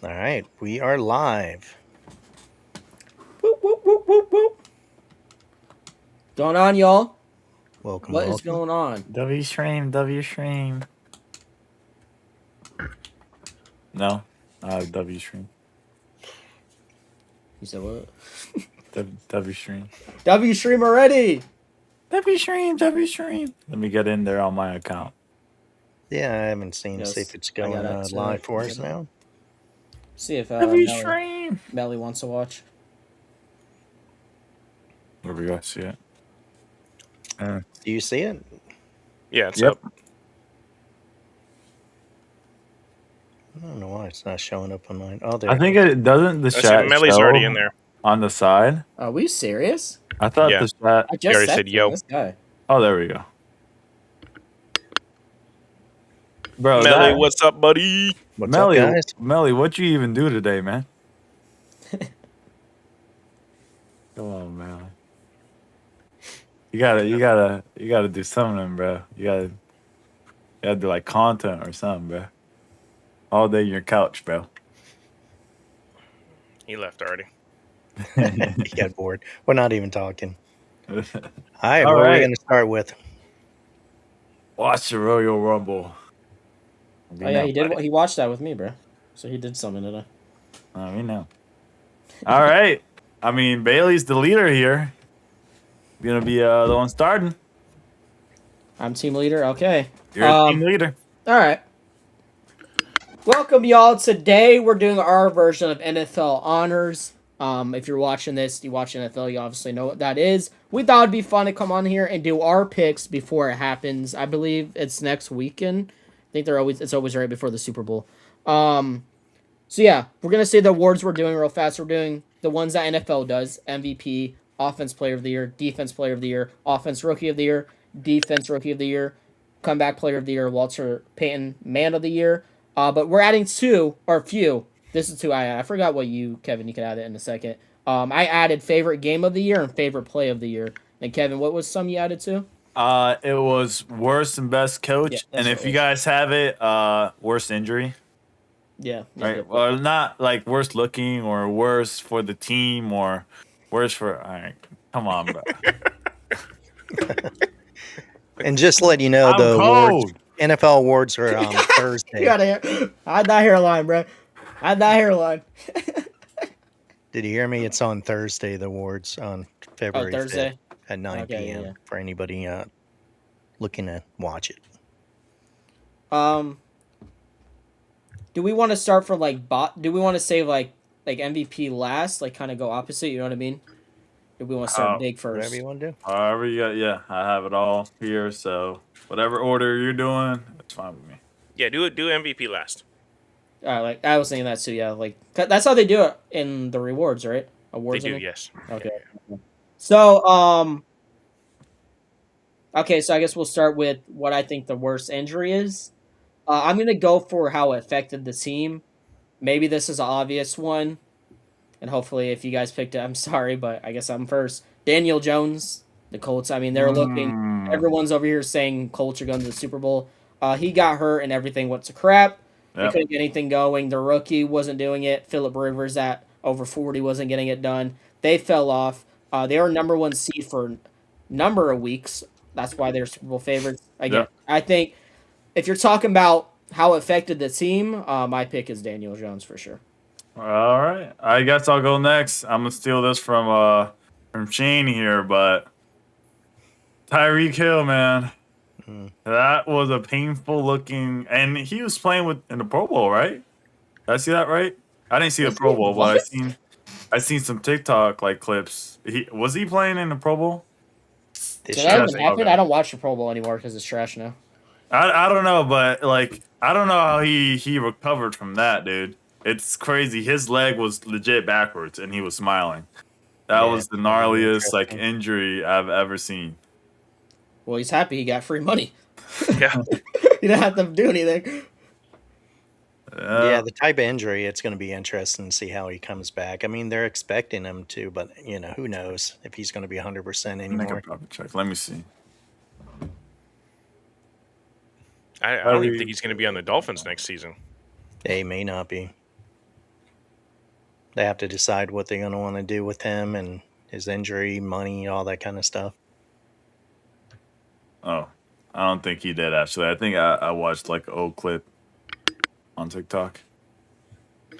All right, we are live. Whoop, whoop, whoop, whoop, whoop. Going on, y'all? Welcome, What is welcome. going on? W stream, W stream. No, W stream, You said what? W stream, W stream already. W stream, W stream. Let me get in there on my account. Yeah, I haven't seen. See if Yes, it's I going got that too. live for us now. See if W stream. Melly wants to watch. Where we go? See it? Do you see it? Yeah, it's Yep. up. I don't know why it's not showing up on mine. Oh, there. I think it doesn't. The I see chat Melly's show already in there. on the side. Are we serious? I thought Yeah. the chat. I You just already said said yo. This guy. Oh, there we go. Bro, Melly, what's up, buddy? What's Melly, up, guys? Melly, what you even do today, man? Come on, Melly. You gotta do something, bro. You gotta do like content or something, bro. All day on your couch, bro. He left already. He got bored. We're not even talking. All right, All what are we right. going to start with? Watch the Royal Rumble. Oh yeah, he did. He watched that with me, bro. So he did something today. We know. All right. I mean, Bailey's the leader here. Gonna be the one starting. I'm team leader. Okay. You're a team leader. All right. Welcome, y'all. Today we're doing our version of NFL Honors. If you're watching this, you watch NFL, you obviously know what that is. We thought it'd be fun to come on here and do our picks before it happens. I believe it's next weekend. I think it's always right before the Super Bowl. So yeah, we're gonna say the awards we're doing real fast. We're doing the ones that NFL does: MVP, Offense Player of the Year, Defense Player of the Year, Offense Rookie of the Year, Defense Rookie of the Year, Comeback Player of the Year, Walter Payton Man of the Year. But we're adding two or few. This is two I added. I forgot what Kevin, you can add it in a second. I added favorite game of the year and favorite play of the year. And Kevin, what was some you added to? It was worst and best coach, Yeah, and that's if what you it guys have it, worst injury. Yeah. Right. Well, not like worst looking or worst for the team or worst for. All right, come on, bro. And just to let you know, I'm the cold. NFL awards are on Thursday. You gotta hear. I had that hairline, bro. I had that hairline. Did you hear me? It's on Thursday, the awards on February 5th Thursday at 9 Okay, p.m. yeah. for anybody looking to watch it. Do we want to start from do we want to say like MVP last, like kind of go opposite? You know what I mean? Do we want to start big first? Whatever you want to do. However you got, yeah, I have it all here. So whatever order you're doing, it's fine with me. Yeah, do MVP last. Like I was thinking that too. Yeah, like that's how they do it in the rewards, right? Awards. They do, yes. Okay. So okay, so I guess we'll start with what I think the worst injury is. I'm gonna go for how it affected the team. Maybe this is an obvious one, and hopefully, if you guys picked it, I'm sorry, but I guess I'm first. Daniel Jones, the Colts. I mean, they're looking. Everyone's over here saying Colts are going to the Super Bowl. He got hurt and everything went to crap. They Yep. couldn't get anything going. The rookie wasn't doing it. Phillip Rivers at over 40 wasn't getting it done. They fell off. They were number one seed for a number of weeks. That's why they're Super Bowl favorites. Again, Yep. I think if you're talking about how it affected the team, my pick is Daniel Jones for sure. All right, I guess I'll go next. I'm gonna steal this from Shane here, but Tyreek Hill, man, that was a painful looking, and he was playing in the Pro Bowl, right? Did I see that right? I didn't see the Pro Bowl, but I seen some TikTok like clips. Was he playing in the Pro Bowl? Did that even happen? okay. I don't watch the Pro Bowl anymore because it's trash now. I don't know, but like I don't know how he recovered from that, dude. It's crazy. His leg was legit backwards, and he was smiling. That Yeah, was the gnarliest like interesting. injury I've ever seen. Well, he's happy he got free money. Yeah. He didn't have to do anything. Yeah, the type of injury, it's going to be interesting to see how he comes back. I mean, they're expecting him to, but, who knows if he's going to be 100% Make a anymore. proper check. Let me see. I don't even think he's going to be on the Dolphins next season. They may not be. They have to decide what they're going to want to do with him and his injury, money, all that kind of stuff. Oh, I don't think he did actually. I think I watched like an old clip on TikTok.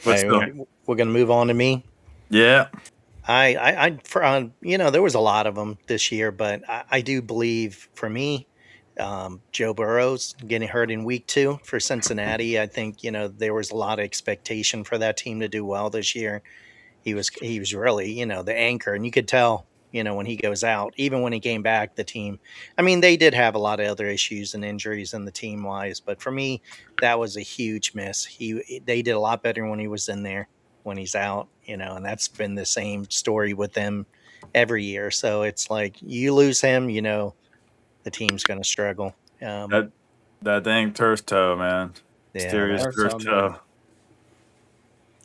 But All still, right, we're going to move on to me. yeah. There was a lot of them this year, but I do believe for me, Joe Burrow's getting hurt in week 2 for Cincinnati. I think, there was a lot of expectation for that team to do well this year. He was really, the anchor, and you could tell, when he goes out, even when he came back, the team, I mean, they did have a lot of other issues and injuries in the team wise, but for me, that was a huge miss. They did a lot better when he was in there. When he's out, and that's been the same story with them every year. So it's like you lose him, the team's going to struggle. That dang turf toe, man. Yeah, Mysterious Turf turf toe, man. toe.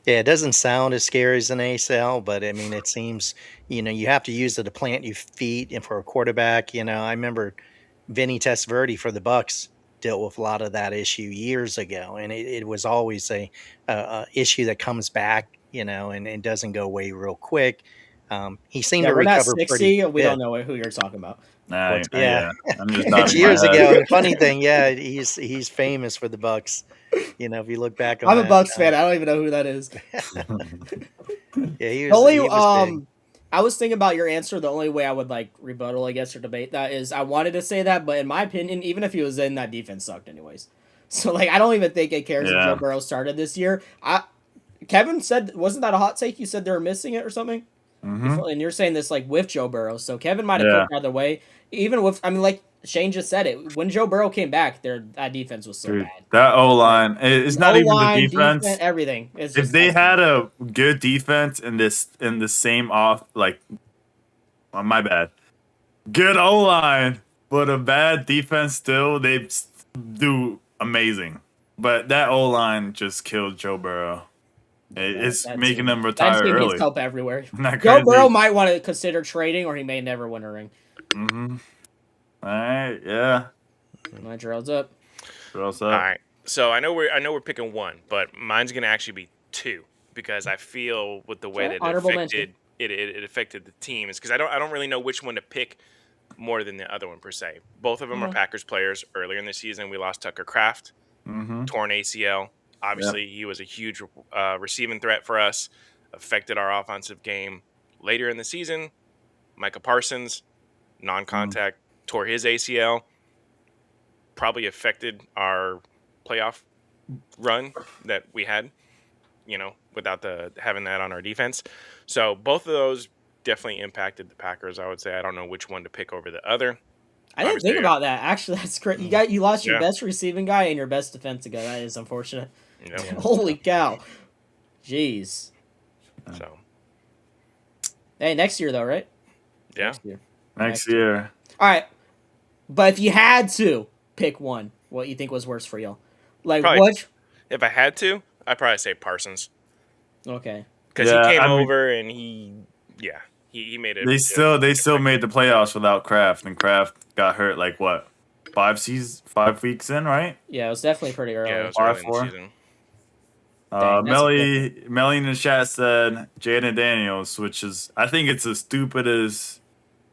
yeah, it doesn't sound as scary as an ACL, but I mean, it seems, you have to use it to plant your feet and for a quarterback. I remember Vinny Testaverde for the Bucks dealt with a lot of that issue years ago, and it was always a issue that comes back, and doesn't go away real quick. He seemed Yeah, to we're not recover pretty 60. We good. don't know who you're talking about. Nah, Yeah, yeah. I'm just it's nodding my years head. ago. And the funny thing, yeah, he's famous for the Bucks. If you look back on I'm a that, Bucks fan. I don't even know who that is. yeah, he The was only he was big. I was thinking about your answer. The only way I would like rebuttal, I guess, or debate that is I wanted to say that, but in my opinion, even if he was in, that defense sucked anyways. So like, I don't even think it cares if Joe Yeah. Burrow started this year. Kevin said, wasn't that a hot take? You said they were missing it or something. Mm-hmm. And you're saying this like with Joe Burrow. So Kevin might have Yeah. cooked either way. Even with, I mean, like Shane just said it. When Joe Burrow came back, that defense was so Dude, bad. that O Like, line. It's no not even the line, defense, defense. everything. It's If just they like had a good defense in the same off, like, my bad, good O line, but a bad defense still, they do amazing. But that O line just killed Joe Burrow. It's making them that retire team needs early. help everywhere. Isn't that Joe Burrow crazy? might want to consider trading, or he may never win a ring. Mm-hmm. All right, yeah. My Gerald's up. What else All up? right. So I know we're picking one, but mine's gonna actually be two because I feel with the way Okay, that honorable mention. it affected the team is because I don't really know which one to pick more than the other one per se. Both of them are Mhm. Packers players. Earlier in the season, we lost Tucker Kraft, Mm-hmm. torn ACL. Yep. Obviously, he was a huge receiving threat for us, affected our offensive game. Later in the season, Micah Parsons, non-contact, tore his ACL. Probably affected our playoff run that we had, without having that on our defense. So both of those definitely impacted the Packers. I would say I don't know which one to pick over the other. I didn't think Obviously, about that. Actually, that's great. You lost your yeah, best receiving guy and your best defensive guy. That is unfortunate. you know. Yeah. Holy cow. Jeez. So Hey, next year though, right? yeah, Next year. Next year. All right. But if you had to pick one, what you think was worse for y'all? Like probably what? if I had to, I'd probably say Parsons Okay. because he Yeah, came I mean, over and he made it. they still made the playoffs without Kraft, and Kraft got hurt like what, 5 weeks in, right? Yeah, it was definitely pretty early. Yeah, it was Five, early in the four. season. Dang, that's Melly in the chat said Jaden Daniels, which is, I think it's the stupidest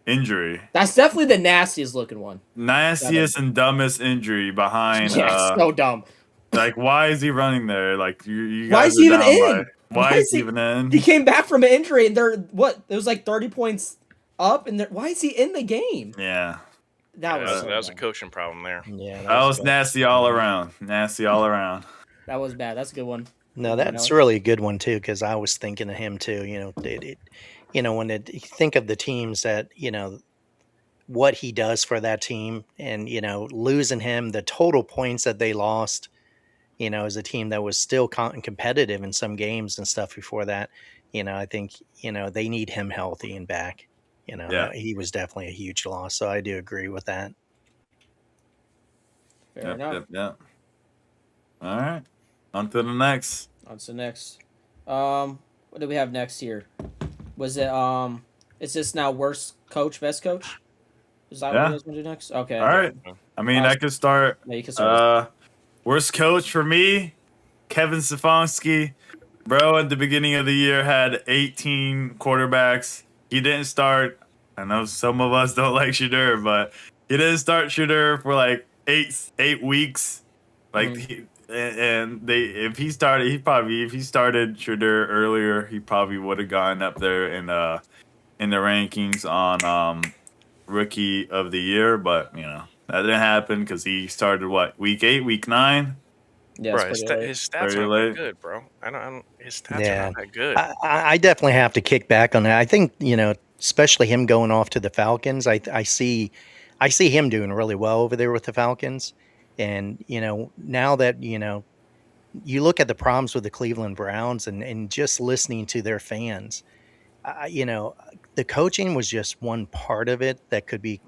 injury, That's definitely the nastiest looking one. nastiest and dumbest injury behind. Yeah, it's so dumb. Like, why is he running there? Like, you Why guys is he are even down by. in? Why is he even He in? came back from an injury and they're what? It was like 30 points up and why is he in the game? Yeah, That was so That was a dumb. coaching problem there. Yeah, that was bad. nasty all around. Nasty all around. That was bad. That's a good one. No, that's really a good one too, because I was thinking of him too. When you think of the teams that what he does for that team, and losing him, the total points that they lost, as a team that was still competitive in some games and stuff before that. I think they need him healthy and back. Yeah. He was definitely a huge loss, so I do agree with that. Fair enough. Yep. All right. On to the next. On to next. What do we have next here? Was it is this now worst coach, best coach? Is that what you guys want to do next? Okay. All right. I mean, I could start. Yeah, you can start. Worst coach for me, Kevin Stefanski. Bro, at the beginning of the year, had 18 quarterbacks. He didn't start. I know some of us don't like Shador, but he didn't start Shador for like eight weeks. Like Mhm. and they if he started, if he started Shador earlier, he probably would have gotten up there in the rankings on rookie of the year. But that didn't happen because he started what, week 8, week 9, Yeah, it's Bro, pretty late. his stats very aren't that late. good, bro. I don't. His stats are Yeah, not that good. I definitely have to kick back on that. I think especially him going off to the Falcons. I see him doing really well over there with the Falcons. And now that you look at the problems with the Cleveland Browns and just listening to their fans, the coaching was just one part of it that could be,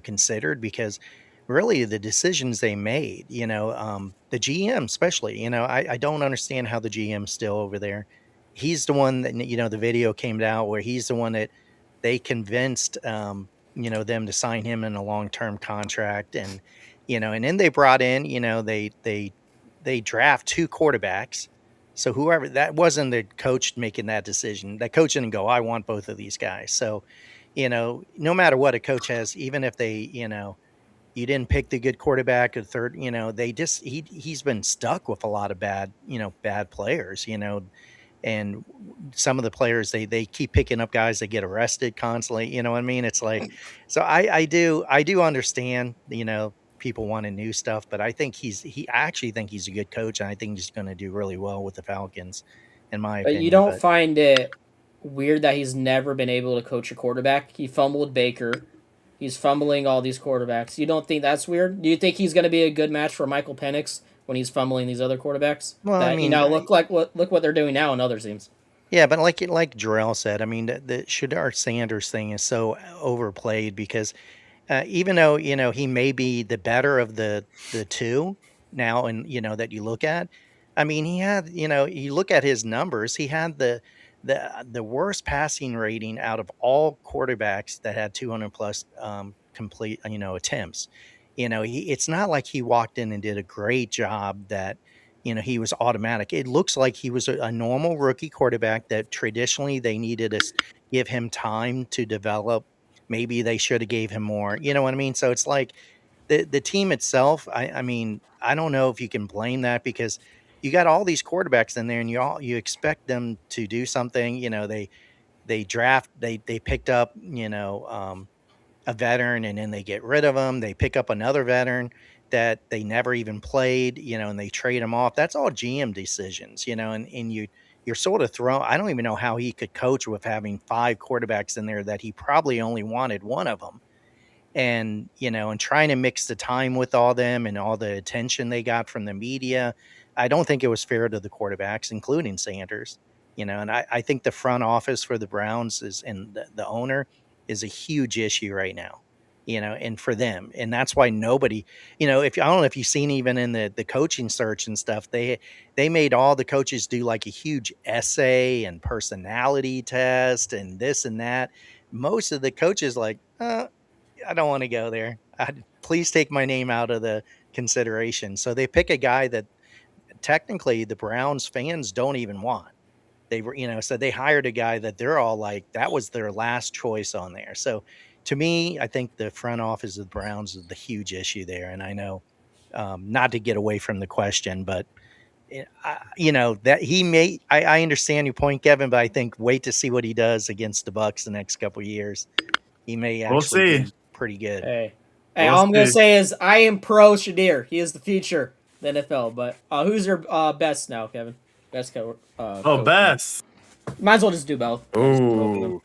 considered because really the decisions they made, the GM especially, I don't understand how the GM's still over there. He's the one that, the video came out where he's the one that they convinced, them to sign him in a long-term contract. And then they brought in, they draft two quarterbacks, so whoever that wasn't the coach making that decision. That coach didn't go, I want both of these guys. So, no matter what a coach has, even if they, you didn't pick the good quarterback or third, they just he's been stuck with a lot of bad players, and some of the players they keep picking up guys that get arrested constantly. You know what I mean? It's like, so I do understand, people wanting new stuff, but I think I actually think he's a good coach, and I think he's going to do really well with the Falcons, in my But you opinion. don't But find it weird that he's never been able to coach a quarterback? He fumbled Baker. He's fumbling all these quarterbacks. You don't think that's weird? Do you think he's going to be a good match for Michael Penix when he's fumbling these other quarterbacks well, I that mean, look what they're doing now in other teams? yeah, but like Jarrell said, I mean, the Shadar Sanders thing is so overplayed because even though he may be the better of the two now, and that you look at, I mean, he had, you look at his numbers, he had the worst passing rating out of all quarterbacks that had 200 plus complete attempts. It's not like he walked in and did a great job that he was automatic. It looks like he was a normal rookie quarterback that traditionally they needed to give him time to develop. Maybe they should have gave him more. You know what I mean? So it's like the team itself. I mean, I don't know if you can blame that because you got all these quarterbacks in there, and you expect them to do something. They picked up a veteran, and then they get rid of him. They pick up another veteran that they never even played, and they trade him off. That's all GM decisions, and you're sort of thrown. I don't even know how he could coach with having five quarterbacks in there that he probably only wanted one of them, and trying to mix the time with all them and all the attention they got from the media. I don't think it was fair to the quarterbacks, including Sanders. And I think the front office for the Browns is, and the owner is a huge issue right now. And for them, and that's why nobody, if I don't know if you've seen, even in the coaching search and stuff, they made all the coaches do like a huge essay and personality test and this and that. Most of the coaches like, I don't want to go there. Please take my name out of the consideration. So they pick a guy that technically the Browns fans don't even want. They were, so they hired a guy that they're all like, that was their last choice on there. So to me, I think the front office of the Browns is the huge issue there. And I know, not to get away from the question, but that he may, I understand your point, Kevin, but I think wait to see what he does against the Bucks the next couple of years. He may We'll actually see. be pretty good. Hey, We'll all I'm gonna see. say is I am pro Shadir. He is the future of the NFL. But who's your best now, Kevin? Best Oh, coach. best. Might as well just do both. Just do both of them. Ooh,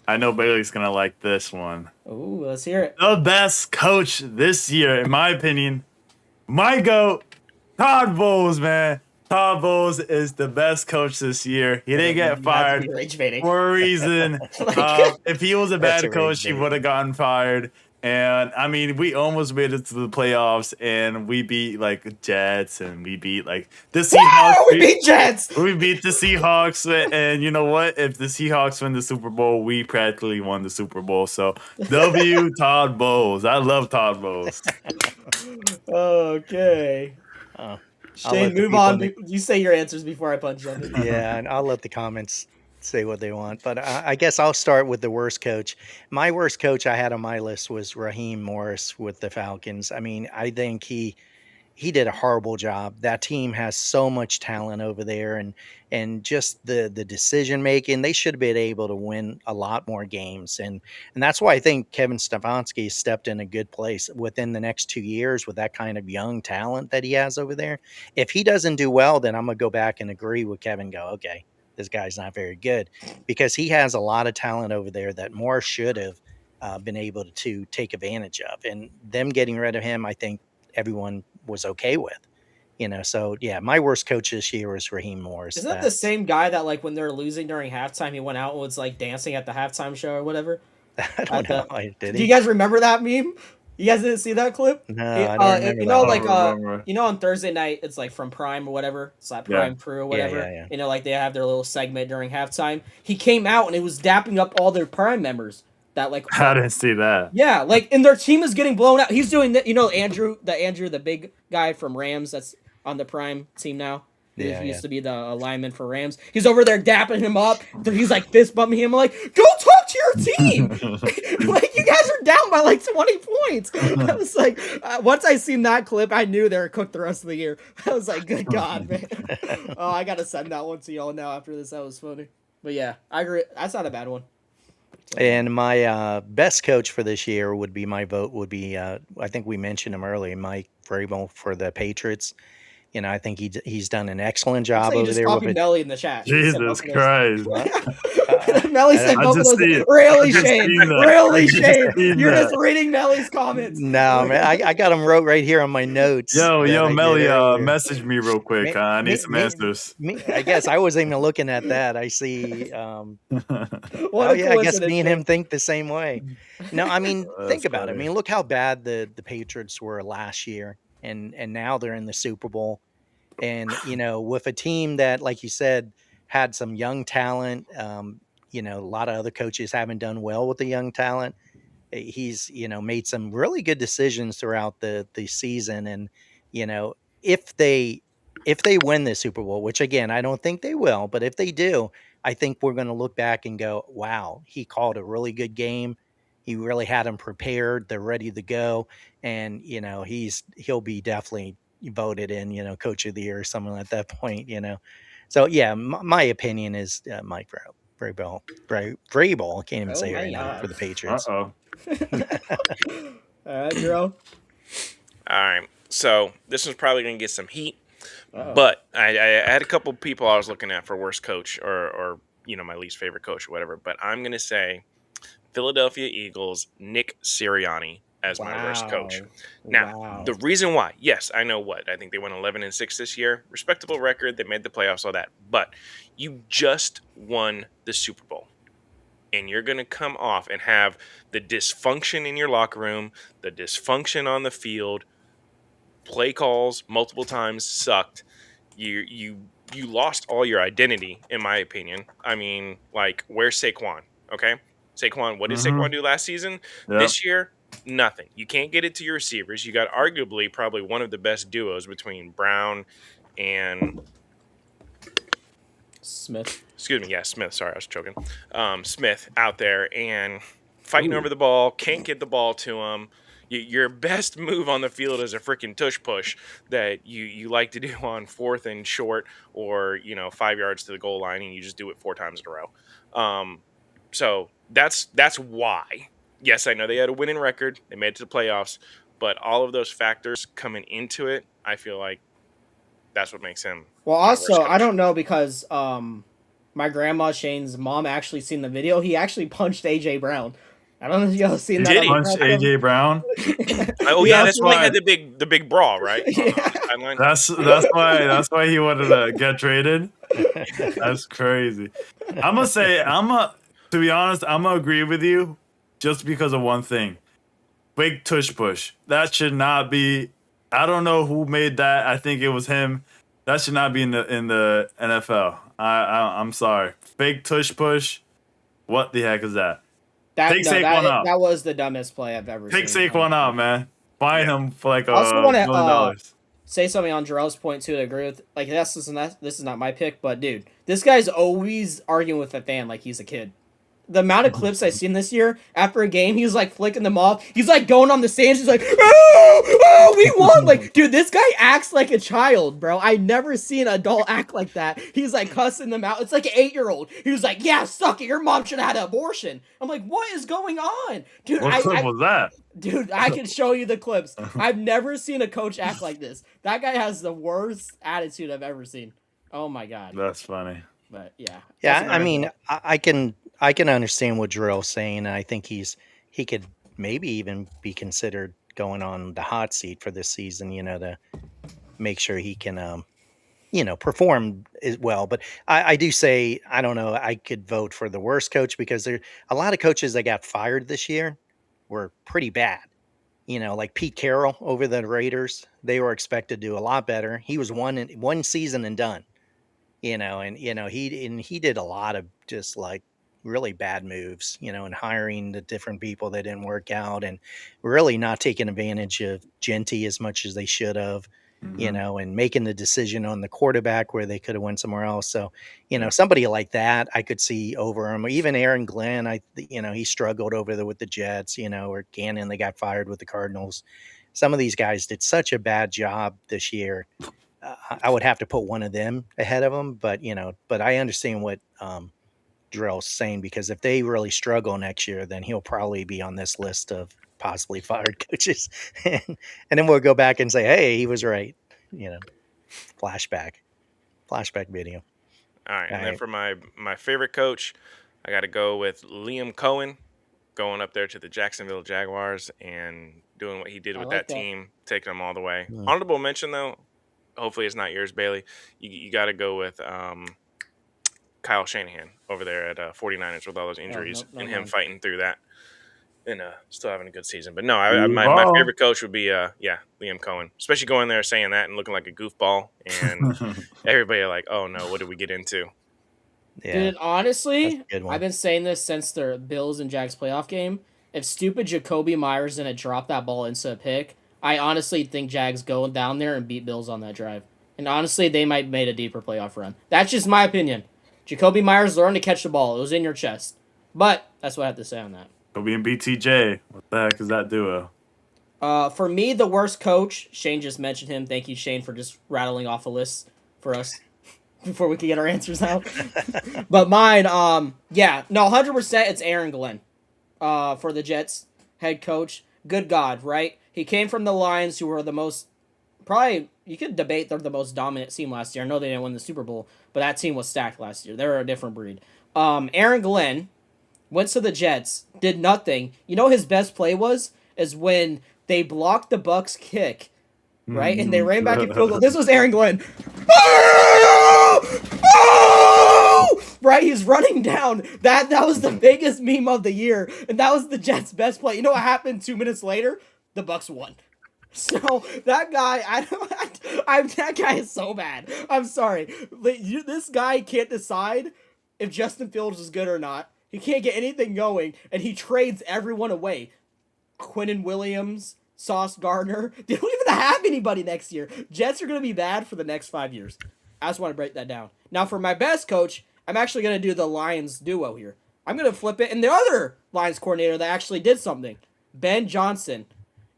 I know Bailey's gonna like this one. Ooh, let's hear it. The best coach this year, in my opinion, my goat, Todd Bowles, man. Todd Bowles is the best coach this year. He didn't get You have to fired be rage baiting. for a reason. Like, If he was a That's a bad coach, rage he bait. would have gotten fired. And I mean, we almost made it to the playoffs, and we beat like the Jets, and we beat like the Seahawks. we beat Jets. We beat the Seahawks, and you know what? If the Seahawks win the Super Bowl, we practically won the Super Bowl. So, W. Todd Bowles. I love Todd Bowles. Okay. Oh, I'll Shane, let the move people on. You say your answers before I punch on it. yeah, and I'll let the comments say what they want. But I guess I'll start with the worst coach. My worst coach I had on my list was Raheem Morris with the Falcons. I mean, I think he did a horrible job. That team has so much talent over there, and just the decision making. They should have been able to win a lot more games, and that's why I think Kevin Stefanski stepped in a good place within the next 2 years with that kind of young talent that he has over there. If he doesn't do well, then I'm gonna go back and agree with Kevin. Go, okay, this guy's not very good because he has a lot of talent over there that Moore should have. Been able to take advantage of, and them getting rid of him, I think everyone was okay with, so yeah, my worst coach this year was Raheem Morris. Isn't that the same guy that like when they're losing during halftime, he went out and was like dancing at the halftime show or whatever? I don't At know. the Did Do you he? guys remember that meme? You guys didn't see that clip? No, I don't remember that I one. don't remember. On Thursday night it's like from Prime or whatever. It's that Yeah. Prime Crew or Yeah, whatever. yeah, yeah. Like they have their little segment during halftime. He came out and it was dapping up all their Prime members. That like I didn't see that. yeah, like and their team is getting blown out. He's doing that. Andrew, the big guy from Rams, that's on the Prime team now. Yeah, He yeah. used to be the lineman for Rams. He's over there dapping him up. He's like fist bumping him. I'm like, go talk to your team. Like you guys are down by like 20 points. I was like, once I seen that clip, I knew they were cooked the rest of the year. I was like, good God, man. Oh, I gotta send that one to y'all now after this. That was funny. But yeah, I agree. That's not a bad one. And my best coach for this year would be my vote would be I think we mentioned him earlier, Mike Vrabel for the Patriots. I think he's done an excellent Looks job like you over just there with copied it. Melly in the chat. Jesus Christ. Melly said I both of just those. see it. Really, I just Shane. seen that. Really, I just Shane. seen You're that. just reading Melly's comments. No, man, I got them wrote right here on my notes. Yo, that I did Melly, earlier. message me real quick. Me, I need me, some me, answers. I guess I wasn't even looking at that. I see. What Oh a yeah, I guess coincidence. me and him Shane. think the same way. No, I mean, That's think about it. I funny. mean, look how bad the Patriots were last year, and now they're in the Super Bowl. And with a team that, like you said, had some young talent. A lot of other coaches haven't done well with the young talent. He's made some really good decisions throughout the season, and you know if they if they win the Super Bowl, which again I don't think they will, but if they do, I think we're going to look back and go, wow, he called a really good game. He really had them prepared. They're ready to go, and he'll be definitely voted in, coach of the year or something at that point. So yeah, my opinion is Mike Vrabel. Vrabel, I can't even Oh say it my right now for God. the Patriots. Uh-oh. All right, Drew. All right. So this one's probably going to get some heat, Uh-oh. but I had a couple people I was looking at for worst coach or my least favorite coach or whatever. But I'm going to say Philadelphia Eagles Nick Sirianni as my worst coach. Now, Wow. the reason why, yes, I know what. I think they went 11-6 this year. Respectable record. They made the playoffs, all that. But you just won the Super Bowl. And you're going to come off and have the dysfunction in your locker room, the dysfunction on the field, play calls multiple times sucked. You lost all your identity, in my opinion. I mean, like, where's Saquon? Okay, Saquon. What did Saquon do last season? Yep. This year, nothing. You can't get it to your receivers. You got arguably probably one of the best duos between Brown and Smith. Excuse me, yeah, Smith. Sorry, I was choking. Smith out there and fighting over the ball, can't get the ball to him. Your best move on the field is a freaking tush push that you like to do on 4th and short or 5 yards to the goal line, and you just do it 4 times in a row. So that's why. Yes, I know they had a winning record. They made it to the playoffs, but all of those factors coming into it, I feel like that's what makes him. Well, my worst also, I coach. don't know because my grandma Shane's mom actually seen the video. He actually punched AJ Brown. I don't know if y'all seen that. Did he? Punch AJ Brown. Oh yeah, That's that's when they why- had the big brawl, right? On Yeah. the sideline. That's why he wanted to get traded. That's crazy. To be honest, I'm gonna agree with you just because of one thing. Big tush push. That should not be. I don't know who made that. I think it was him. That should not be in the NFL. I'm sorry. Big tush push. What the heck is that? Take Saquon out. That was the dumbest play I've ever Take seen. Saquon out, man. Fine him for like I also $1 wanna, million. say something on Jarrell's point too to agree with. Like this is not my pick, but dude, this guy's always arguing with a fan like he's a kid. The amount of clips I've seen this year after a game, he's like flicking them off. He's like going on the stage. He's like, oh, we won. Like, dude, this guy acts like a child, bro. I never seen an adult act like that. He's like cussing them out. It's like an 8-year-old. He was like, yeah, suck it. Your mom should have had an abortion. I'm like, what is going on? Dude, What clip was that? Dude, I can show you the clips. I've never seen a coach act like this. That guy has the worst attitude I've ever seen. Oh my god. That's funny. But yeah. Yeah, I mean, I can understand what Drill's saying. And I think he could maybe even be considered going on the hot seat for this season. To make sure he can, perform as well. But I do say I don't know. I could vote for the worst coach because there a lot of coaches that got fired this year were pretty bad. Like Pete Carroll over the Raiders, they were expected to do a lot better. He was one season and done. He did a lot of just like really bad moves, and hiring the different people that didn't work out and really not taking advantage of Genty as much as they should have, and making the decision on the quarterback where they could have went somewhere else. So, somebody like that I could see over him. Even Aaron Glenn, he struggled over there with the Jets, or Gannon, they got fired with the Cardinals. Some of these guys did such a bad job this year. I would have to put one of them ahead of them, but I understand what Drill's saying because if they really struggle next year, then he'll probably be on this list of possibly fired coaches, and then we'll go back and say, hey, he was right. Flashback video. All right, and then for my favorite coach, I got to go with Liam Cohen, going up there to the Jacksonville Jaguars and doing what he did with that team, taking them all the way. Honorable mention though. Hopefully it's not yours, Bailey. You got to go with Kyle Shanahan over there at 49ers with all those injuries and him fighting through that and still having a good season. But no, my favorite coach would be, Liam Cohen, especially going there saying that and looking like a goofball and everybody like, oh no, what did we get into? Yeah. Dude, honestly, I've been saying this since the Bills and Jags playoff game. If stupid Jacoby Myers didn't drop that ball into a pick, I honestly think Jags go down there and beat Bills on that drive. And honestly, they might made a deeper playoff run. That's just my opinion. Jacoby Myers learned to catch the ball. It was in your chest. But that's what I have to say on that. Kobe and BTJ. What the heck is that duo? For me, the worst coach, Shane just mentioned him. Thank you, Shane, for just rattling off a list for us before we can get our answers out. But mine, 100% it's Aaron Glenn for the Jets head coach. Good God, right? He came from the Lions, who were the most, probably, you could debate they're the most dominant team last year. I know they didn't win the Super Bowl, but that team was stacked last year. They were a different breed. Aaron Glenn went to the Jets, did nothing. You know his best play is when they blocked the Bucs kick, right? And they ran back and field goal. This was Aaron Glenn. Right, he's running down. That was the biggest meme of the year, and that was the Jets' best play. You know what happened 2 minutes later? The Bucs won. So that guy, that guy is so bad. I'm sorry. This guy can't decide if Justin Fields is good or not. He can't get anything going, and he trades everyone away. Quinnen Williams, Sauce Gardner. They don't even have anybody next year. Jets are going to be bad for the next 5 years. I just want to break that down. Now, for my best coach, I'm actually going to do the Lions duo here. I'm going to flip it, and the other Lions coordinator that actually did something, Ben Johnson,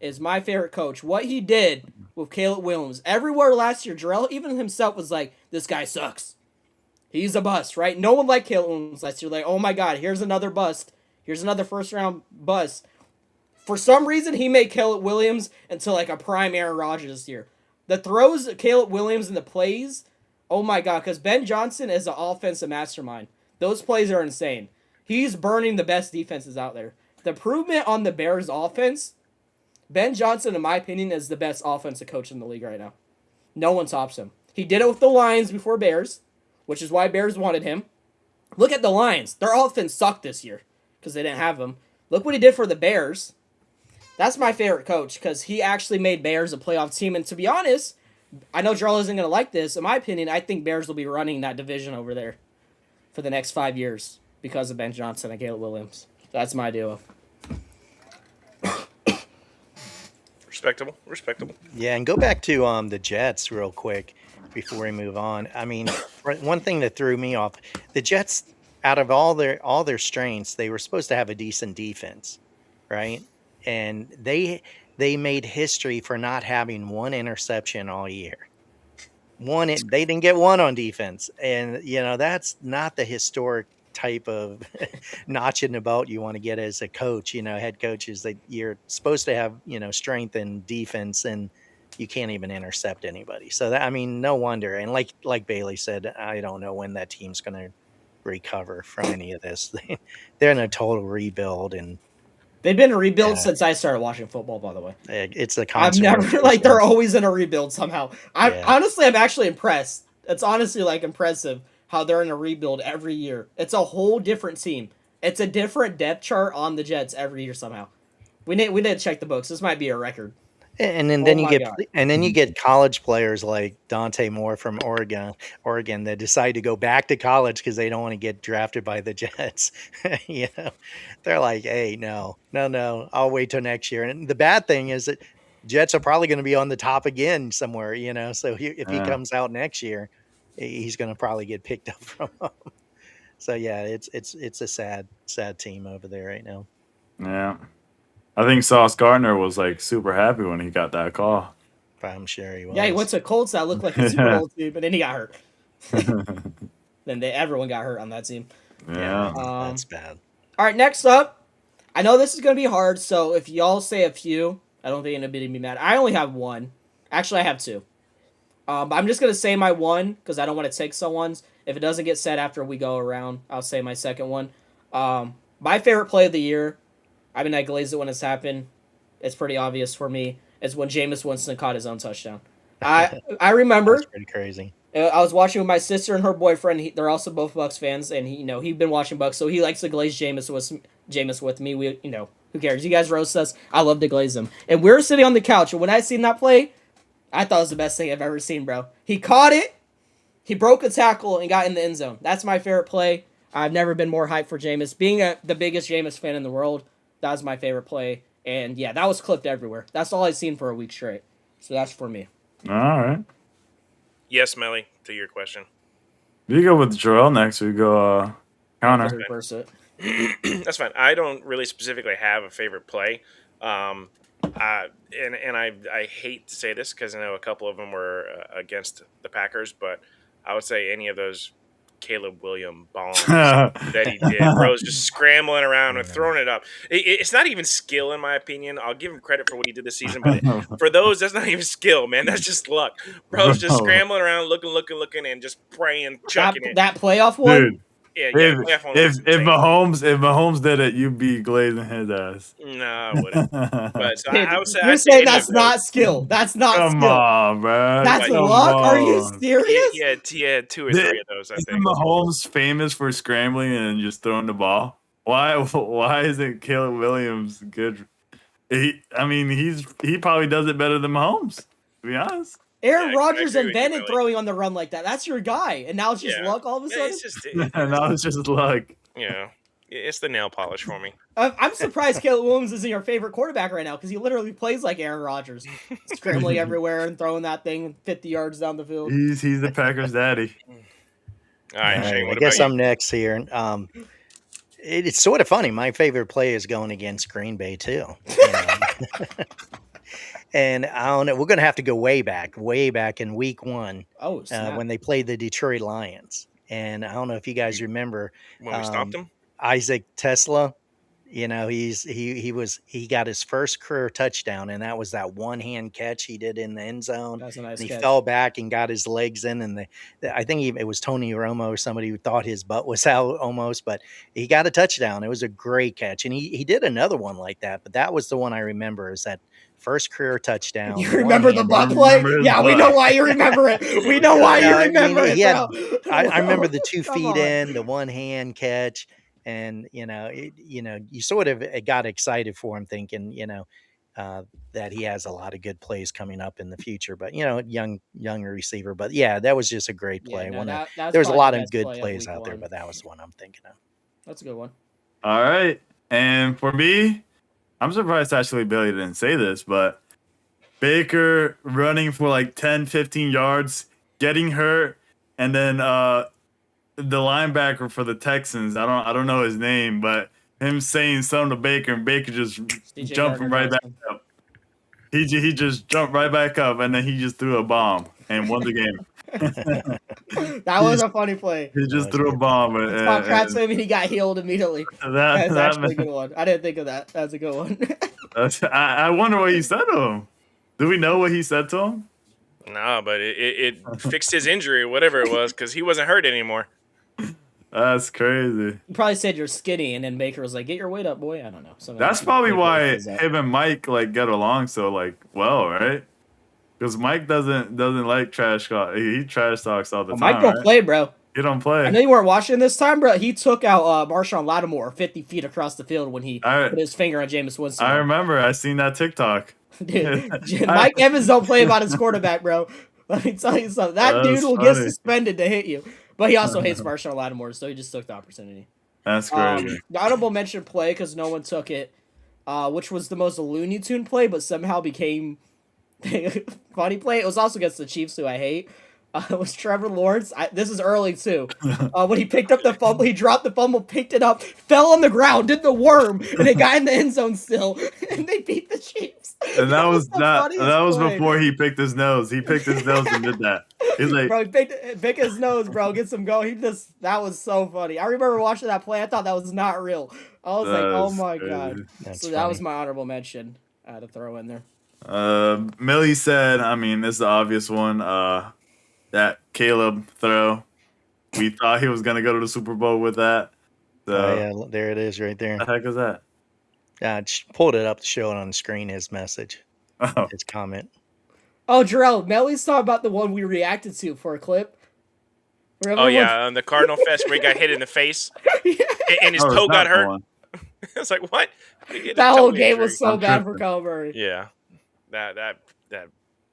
is my favorite coach. What he did with Caleb Williams. Everywhere last year, Jarrell, even himself, was like, this guy sucks. He's a bust, right? No one liked Caleb Williams last year. Like, oh my God, here's another bust. Here's another first-round bust. For some reason, he made Caleb Williams into like a prime Aaron Rodgers this year. The throws Caleb Williams and the plays, oh my God, because Ben Johnson is an offensive mastermind. Those plays are insane. He's burning the best defenses out there. The improvement on the Bears offense, Ben Johnson, in my opinion, is the best offensive coach in the league right now. No one tops him. He did it with the Lions before Bears, which is why Bears wanted him. Look at the Lions. Their offense sucked this year because they didn't have him. Look what he did for the Bears. That's my favorite coach because he actually made Bears a playoff team. And to be honest, I know Jarrell isn't going to like this. In my opinion, I think Bears will be running that division over there for the next 5 years because of Ben Johnson and Caleb Williams. That's my duo. Respectable. Yeah, and go back to the Jets real quick before we move on. I mean, one thing that threw me off, the Jets, out of all their strengths, they were supposed to have a decent defense, right? And they made history for not having one interception all year. They didn't get one on defense, and that's not the historic type of notch in the belt you want to get as a coach. Head coaches, that you're supposed to have strength in defense, and you can't even intercept anybody. So that, I mean, no wonder. And like Bailey said, I don't know when that team's going to recover from any of this. They're in a total rebuild, and They've been a rebuild yeah, since I started watching football, by the way. it's a I've constant never like they're rotation. always in a rebuild somehow. Yeah. I'm actually impressed. It's honestly like impressive how they're in a rebuild every year. It's a whole different team. It's a different depth chart on the Jets every year somehow. We need to check the books. This might be a record. And then, Oh then you my get god. college players like Dante Moore from Oregon that decide to go back to college because they don't want to get drafted by the Jets. you know, they're like, hey, no, I'll wait till next year. And the bad thing is that Jets are probably going to be on the top again somewhere. So if he Yeah. comes out next year, he's going to probably get picked up from them. So yeah, it's a sad team over there right now. Yeah. I think Sauce Gardner was like super happy when he got that call. I'm sure he Yeah, he was. went to Colts that looked like a Super Yeah. Bowl team, but then he got hurt. Then everyone got hurt on that team. Yeah. That's bad. All right, next up, I know this is gonna be hard, so if y'all say a few, I don't think anybody's gonna be mad. I only have one. Actually, I have two. But I'm just gonna say my one because I don't want to take someone's. If it doesn't get said after we go around, I'll say my second one. My favorite play of the year. I mean, I glazed it when it's happened. It's pretty obvious for me. Is when Jameis Winston caught his own touchdown. I That's remember pretty crazy. I was watching with my sister and her boyfriend. They're also both Bucks fans, and he'd been watching Bucks, so he likes to glaze Jameis with me. Who cares? You guys roast us. I love to glaze him. And we were sitting on the couch, and when I seen that play, I thought it was the best thing I've ever seen, bro. He caught it, he broke a tackle, and got in the end zone. That's my favorite play. I've never been more hyped for Jameis. Being the biggest Jameis fan in the world, that was my favorite play. And yeah, that was clipped everywhere. That's all I've seen for a week straight. So that's for me. All right. Yes, Melly, to your question. You go with Joel next. We go counter. Reverse it. That's fine. I don't really specifically have a favorite play. And I hate to say this because I know a couple of them were against the Packers, but I would say any of those Caleb Williams bombs that he did. Bro's just scrambling around and throwing it up. It's not even skill, in my opinion. I'll give him credit for what he did this season, but for those, that's not even skill, man. That's just luck. Bro's just scrambling around, looking, and just praying, chucking it. That playoff one? Dude, Yeah, if Mahomes did it, you'd be glazing his ass. No, I wouldn't. But so Dude, I would say you're I'd say saying any that's of not those. skill. That's not Come skill. on, bro. That's Come luck? Are you on. serious? He had two or three of those, I Isn't think. Mahomes famous for scrambling and just throwing the ball? Why isn't Caleb Williams good? He probably does it better than Mahomes, to be honest. Aaron I Rodgers agree with you, invented Millie. throwing on the run like that. That's your guy. And now it's just luck all of a Yeah, sudden? it's just And that was just luck. it's the nail polish for me. I'm surprised Caleb Williams isn't your favorite quarterback right now because he literally plays like Aaron Rodgers. Scrambling everywhere and throwing that thing 50 yards down the field. He's the Packers' daddy. All right, Shane, I what guess about I'm next here. It's sort of funny. My favorite play is going against Green Bay too. And I don't know. We're going to have to go way back in week 1 Oh, snap. when they played the Detroit Lions. And I don't know if you guys remember when we stopped him? Isaac Tesla. He got his first career touchdown, and that was that one-hand catch he did in the end zone. That's a nice and he catch. fell back and got his legs in, and I think it was Tony Romo or somebody who thought his butt was out almost, but he got a touchdown. It was a great catch, and he did another one like that, but that was the one I remember, is that first career touchdown. You remember the butt play? Yeah, we know why you remember it. We know why you remember it, bro. I remember the 2 Come feet on. in, the one-hand catch. And you sort of got excited for him, thinking that he has a lot of good plays coming up in the future. But young receiver. But yeah, that was just a great play. Yeah, no, There was a probably lot the of best good play of plays week out there, one. but that was the one I'm thinking of. That's a good one. All right. And for me, I'm surprised actually Billy didn't say this, but Baker running for like 10, 15 yards, getting hurt, and then the linebacker for the Texans, I don't know his name, but him saying something to Baker, and Baker just CJ jumping Gardner right back Johnson. up. He just jumped right back up, and then he just threw a bomb and won the game. That was a funny play. He That just was threw a good. bomb, Tom Pratt him and he got healed immediately. that That's actually a that good one. I didn't think of that. That's a good one. I wonder what he said to him. Do we know what he said to him? No, but it fixed his injury or whatever it was because he wasn't hurt anymore. That's crazy. He probably said you're skinny, and then Baker was like, "Get your weight up, boy." I don't know. Something That's like probably Baker why says that. him and Mike like get along so like well, right? Because Mike doesn't like trash talk. He trash talks all the time. Mike don't right? play, bro. He don't I play. know you weren't watching this time, bro. He took out Marshawn Lattimore 50 feet across the field when he I put his finger on Jameis Winston. I remember. I seen that TikTok. Dude, Mike Evans don't play about his quarterback, bro. Let me tell you something. That dude That's will get funny. suspended to hit you. But he also hates Marshawn Lattimore, so he just took the opportunity. That's crazy. The honorable mention play, because no one took it, which was the most Looney Tune play, but somehow became funny play. It was also against the Chiefs, who I hate. It was Trevor Lawrence. This is early, too. When he picked up the fumble, he dropped the fumble, picked it up, fell on the ground, did the worm, and it got in the end zone still, and they beat the Chiefs. And that was the not. funniest That was play. before he picked his nose. He picked his nose and did that. He's like, Bro, pick his nose, bro. Get some go. That was so funny. I remember watching that play. I thought that was not real. I was like, oh That's my crazy. god. That's So that was funny. my honorable mention. I had to throw in there. Millie said. I mean, this is the obvious one. That Caleb throw. We thought he was gonna go to the Super Bowl with that. So, Oh, yeah, there it is right there. the heck is that? I just pulled it up to show it on the screen, his message, Oh, his comment. Oh, Jarrell, Melly's talking about the one we reacted to for a clip. Remember Oh when- yeah, on the Cardinal Fest where he got hit in the face and his oh, toe it's got not hurt. one. I was like, what? How did he get a that toe whole game injury? was so I'm bad for tripping. Kyle Murray. Yeah, that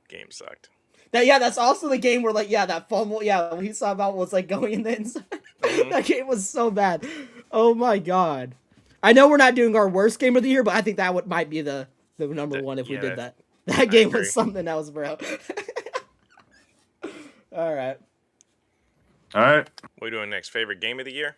game sucked. That's also the game where that fumble, when he saw about was like going in the inside. Mhm. That game was so bad. Oh my god. I know we're not doing our worst game of the year, but I think that might be the number one if we yeah, did that. That game agree. was something else, bro. All right. All right. What are we doing next? Favorite game of the year?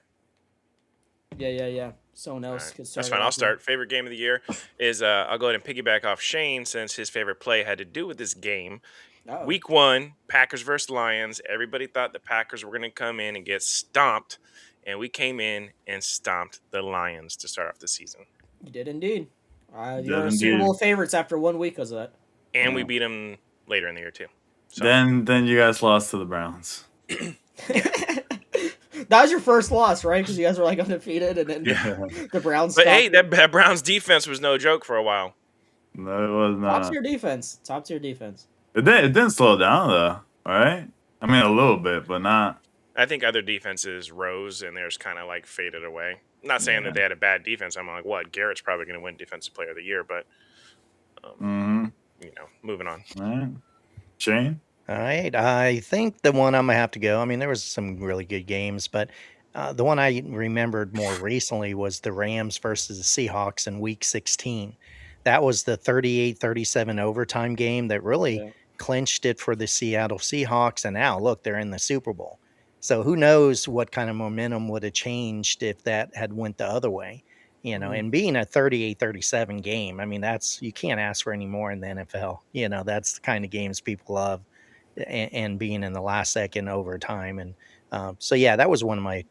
Yeah. Someone All else right. could start. That's fine. it I'll off. start. Favorite game of the year is I'll go ahead and piggyback off Shane since his favorite play had to do with this game. Oh. Week 1, Packers versus Lions. Everybody thought the Packers were going to come in and get stomped, and we came in and stomped the Lions to start off the season. You did indeed. Did You were Super indeed. Bowl favorites after 1 week because of that. And we Yeah. beat them later in the year too. So Then you guys lost to the Browns. That was your first loss, right? Because you guys were like undefeated, and then Yeah. the Browns. but hey, stopped. that Browns defense was no joke for a while. No, it was top not. tier defense. Top tier defense. It didn't slow down though, right? I mean, a little bit, but not. I think other defenses rose and theirs kind of like faded away. I'm not saying that they had a bad defense. I'm like, what? Garrett's probably going to win Defensive Player of the Year, but moving on. All right. Shane. All right. I think the one I'm going to have to go. I mean, there was some really good games, but the one I remembered more recently was the Rams versus the Seahawks in week 16. That was the 38-37 overtime game that really clinched it for the Seattle Seahawks. And now, look, they're in the Super Bowl. So who knows what kind of momentum would have changed if that had went the other way, and being a 38-37 game, I mean, you can't ask for any more in the NFL. That's the kind of games people love, and being in the last second overtime. And that was one of my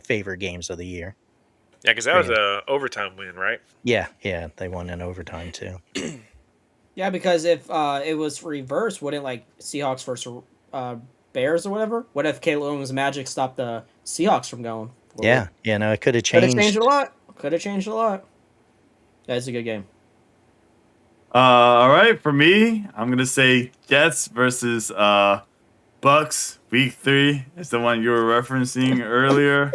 favorite games of the year. Yeah, because that was a overtime win, right? Yeah, they won in overtime too. Yeah, because if it was reversed, wouldn't Seahawks versus Bears or whatever? What if Caleb Williams' magic stopped the Seahawks from going? Yeah, it could have Could have changed. changed a lot. Could have changed a lot. That's a good game. All right, for me, I'm gonna say Jets versus Bucks. Week 3 is the one you were referencing earlier.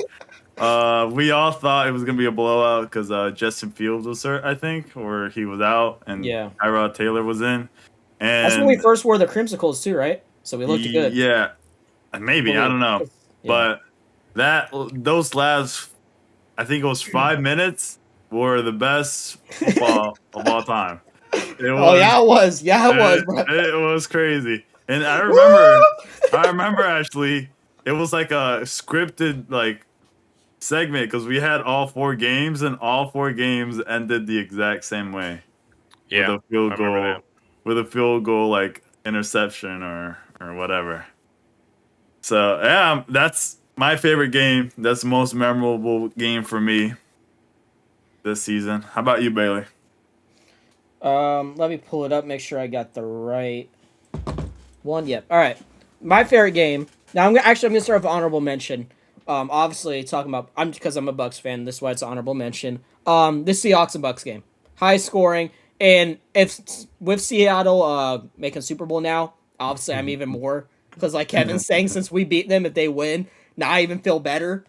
We all thought it was gonna be a blowout because Justin Fields was hurt, I think, or he was out, and Tyrod Taylor was in. And That's when we first wore the crimsicles too, right? So we looked good. Yeah, maybe I don't know, Yeah. but those last, I think it was 5 minutes, were the best football of all time. It Oh was. yeah, it was. Yeah, it was, bro. It was crazy, and I Woo! remember actually, it was like a scripted like segment because we had all 4 games, and all 4 games ended the exact same way with Yeah, a field I remember goal, that. like interception or whatever. So yeah, that's my favorite game. That's the most memorable game for me this season. How about you, Bailey? Let me pull it up. Make sure I got the right one. Yep. All right. My favorite game. Now I'm gonna start with honorable mention. Obviously talking about because I'm a Bucks fan. This is why it's an honorable mention. This Seahawks and Bucks game, high scoring, and if with Seattle making Super Bowl now, obviously I'm even more because like Kevin's saying, since we beat them, if they win, now I even feel better.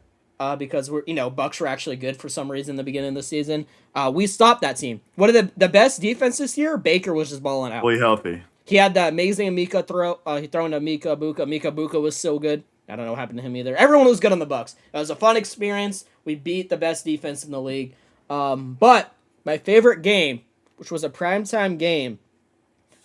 Because we're Bucks were actually good for some reason in the beginning of the season. We stopped that team. One of the best defense this year. Baker was just balling out. Fully healthy. He had that amazing Mika throw. He throwing to Mika Buka. Mika Buka was so good. I don't know what happened to him either. Everyone was good on the Bucks. It was a fun experience. We beat the best defense in the league. But my favorite game, which was a primetime game,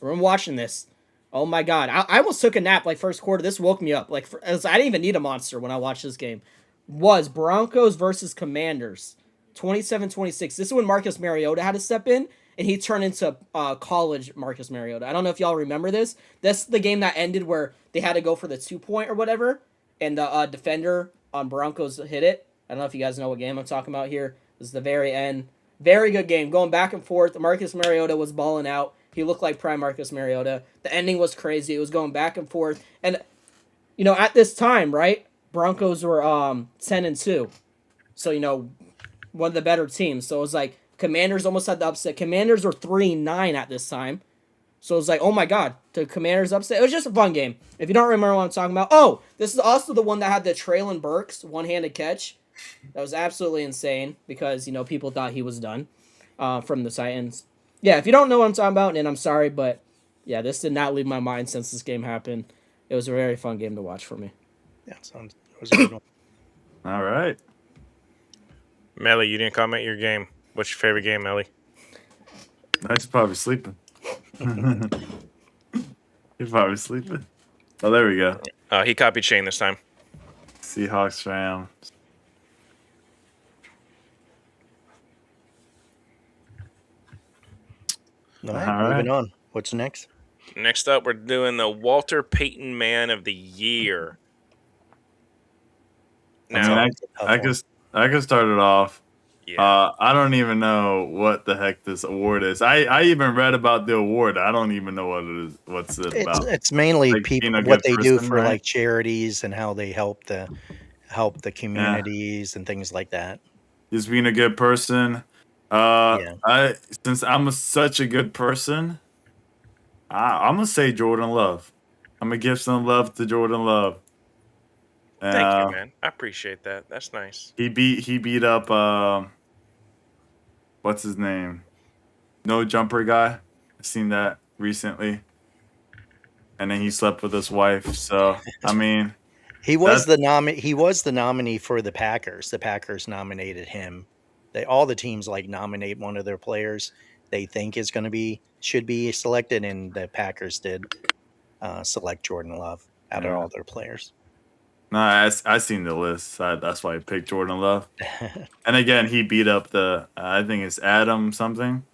from watching this. Oh my god, I almost took a nap like first quarter. This woke me up. I didn't even need a monster when I watched this game. Was Broncos versus Commanders, 27-26. This is when Marcus Mariota had to step in, and he turned into college Marcus Mariota. I don't know if y'all remember this. That's the game that ended where they had to go for the 2-point or whatever, and the defender on Broncos hit it. I don't know if you guys know what game I'm talking about here. This is the very end. Very good game, going back and forth. Marcus Mariota was balling out. He looked like prime Marcus Mariota. The ending was crazy. It was going back and forth. And, at this time, right, Broncos were 10-2. So, one of the better teams. So it was like Commanders almost had the upset. Commanders were 3-9 at this time. So it was like, oh my god, the Commanders upset. It was just a fun game. If you don't remember what I'm talking about. Oh, this is also the one that had the Traylon Burks one-handed catch. That was absolutely insane because, people thought he was done from the Titans. Yeah, if you don't know what I'm talking about, and I'm sorry, but yeah, this did not leave my mind since this game happened. It was a very fun game to watch for me. Yeah, it was a good one. All right. Melly, you didn't comment your game. What's your favorite game, Melly? He's probably sleeping. He's probably sleeping. Oh, there we go. He copied Shane this time. Seahawks Rams. All right, moving on. What's next? Next up, we're doing the Walter Payton Man of the Year. Now, I could start it off. yeah. I don't even know what the heck this award is. I even read about the award. I don't even know what it is. What's it about? It's mainly Like people being a what good they do person, for right? like charities and how they help the communities and things like that. Just being a good person. Yeah. Since I'm such a good person, I'm gonna say Jordan Love. I'm gonna give some love to Jordan Love. Thank you, man. I appreciate that. That's nice. He beat up what's his name? No jumper guy. I seen that recently. And then he slept with his wife. So I mean, He was the nominee for the Packers. The Packers nominated him. All the teams nominate one of their players they think should be selected, and the Packers did select Jordan Love out of all their players. no, I seen the list. That's why I picked Jordan Love. And again, he beat up I think it's Adam something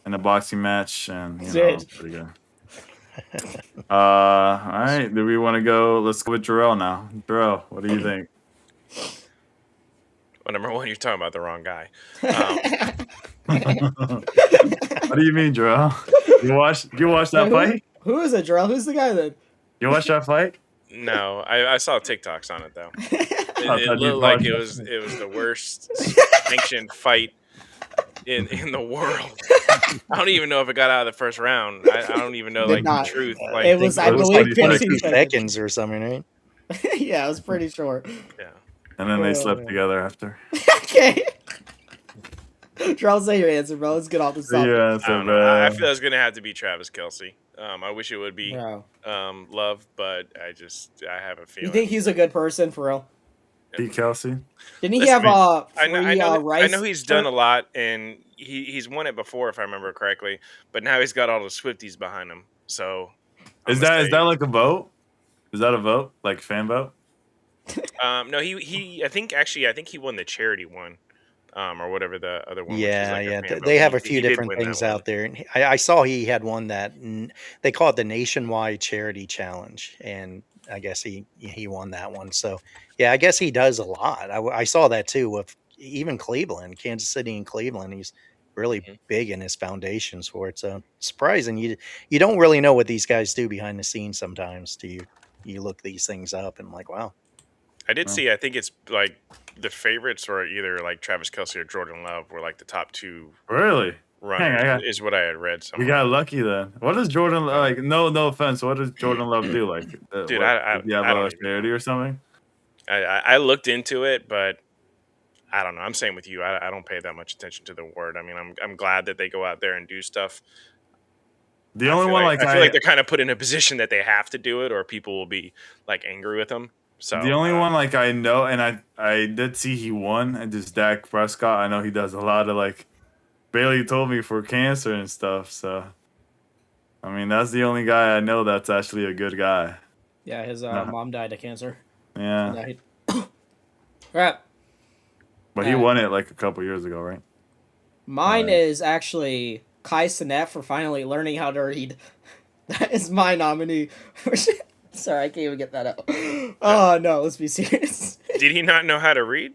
in a boxing match, and pretty good. All right. Do we want to go? Let's go with Jarrell now. Jarrell, what do you think? Well, number one, you're talking about the wrong guy. What do you mean, Jarrell? You watch that fight? Who is it, Jarrell? Who's the guy that? You watch that fight? No, I saw TikToks on it though. I It thought you'd looked like watch it was the worst sanctioned fight in the world. I don't even know if it got out of the first round. I don't even know Did the not. truth. It was, I believe, 22 seconds or something, right? Yeah, it was pretty short. Yeah. And then they slept together after. Okay. Jarrell, say your answer, bro. Let's get off the topic. Yeah, I don't know. I feel it's gonna have to be Travis Kelce. I wish it would be Bro. Love, but I have a feeling. You think he's a good person, for real? Pete Kelsey. Didn't he Listen, have I free know rice? he's done a lot, and he's won it before if I remember correctly. But now he's got all the Swifties behind him, so I'm gonna Is that say like a vote? Is that a vote? Like fan vote? no. He I think he won the charity one, or whatever the other one, which is Yeah, like a yeah. fan vote. They have a few He did different win that things one. out there, and I saw he had one that they call it the Nationwide Charity Challenge, and I guess he won that one. So yeah, I guess he does a lot. I saw that too with even Cleveland, Kansas City, and Cleveland. He's really Mhm. big in his foundations for it. So surprising you don't really know what these guys do behind the scenes sometimes. Do you look these things up and like wow. I did No. see. I think it's like the favorites were either like Travis Kelsey or Jordan Love were like the top two Really? Dang, runners. Is what I had read we somewhere. got lucky then. What does Jordan Uh, like? No offense. What does Jordan Love do? Like, dude, what does he have I a don't even know. charity or something? I looked into it, but I don't know. I'm saying with you, I don't pay that much attention to the word. I mean, I'm glad that they go out there and do stuff. The only one like I feel like they're kind of put in a position that they have to do it, or people will be like angry with them. the So only one like I know, and I did see he won, and just Dak Prescott. I know he does a lot of like Bailey told me for cancer and stuff. So I mean, that's the only guy I know that's actually a good guy. Yeah, his No, mom died of cancer. yeah, Yeah, right. but he Uh, won it like a couple years ago, right? Mine is actually Kai Cenat for finally learning how to read. That is my nominee. Sorry, I can't even get that out. Oh no, let's be serious. did he not know how to read?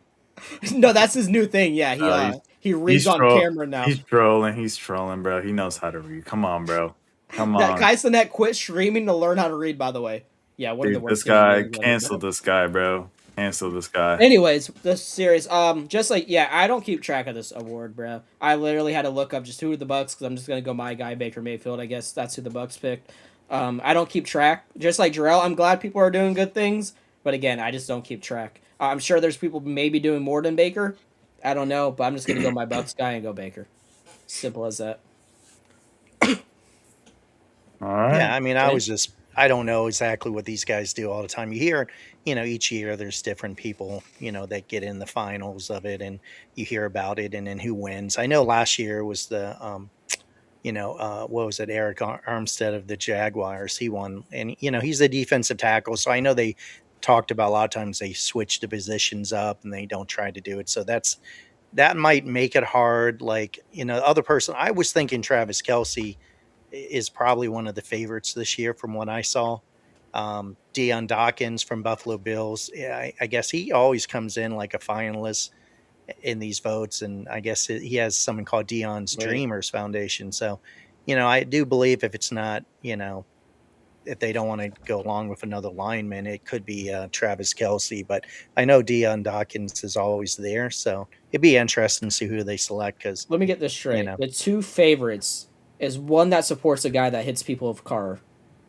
No, that's his new thing. Yeah, Uh, he reads he's on camera now. he's trolling. He's trolling, bro. He knows how to read. Come on, bro. Come That on, Kai Cenat quit streaming to learn how to read. By the way, yeah, one of the dude. This worst human guy beings canceled ever. this guy, bro. Cancel this guy. Anyways, this series, just like yeah, I don't keep track of this award, bro. I literally had to look up just who are the Bucks because I'm just gonna go my guy Baker Mayfield. I guess that's who the Bucks picked. I don't keep track. Just like Jarrell, I'm glad people are doing good things, but again, I just don't keep track. I'm sure there's people maybe doing more than Baker. I don't know, but I'm just gonna go my Bucks guy and go Baker. Simple as that. All Yeah, right. I mean, Okay. I don't know exactly what these guys do all the time. You hear, each year there's different people, that get in the finals of it and you hear about it and then who wins. I know last year was the, what was it? Eric Armstead of the Jaguars. He won and, he's the defensive tackle. So I know they talked about a lot of times they switch the positions up and they don't try to do it. So that might make it hard. Like, other person, I was thinking Travis Kelsey is probably one of the favorites this year from what I saw. Deion Dawkins from Buffalo Bills. Yeah, I guess he always comes in like a finalist in these votes, and I guess he has something called Deion's Wait. Dreamers Foundation. So, I do believe if it's not, if they don't want to go along with another lineman, it could be Travis Kelsey. But I know Deion Dawkins is always there, so it'd be interesting to see who they select because Let me get this you straight. know The two favorites is one that supports a guy that hits people with a car,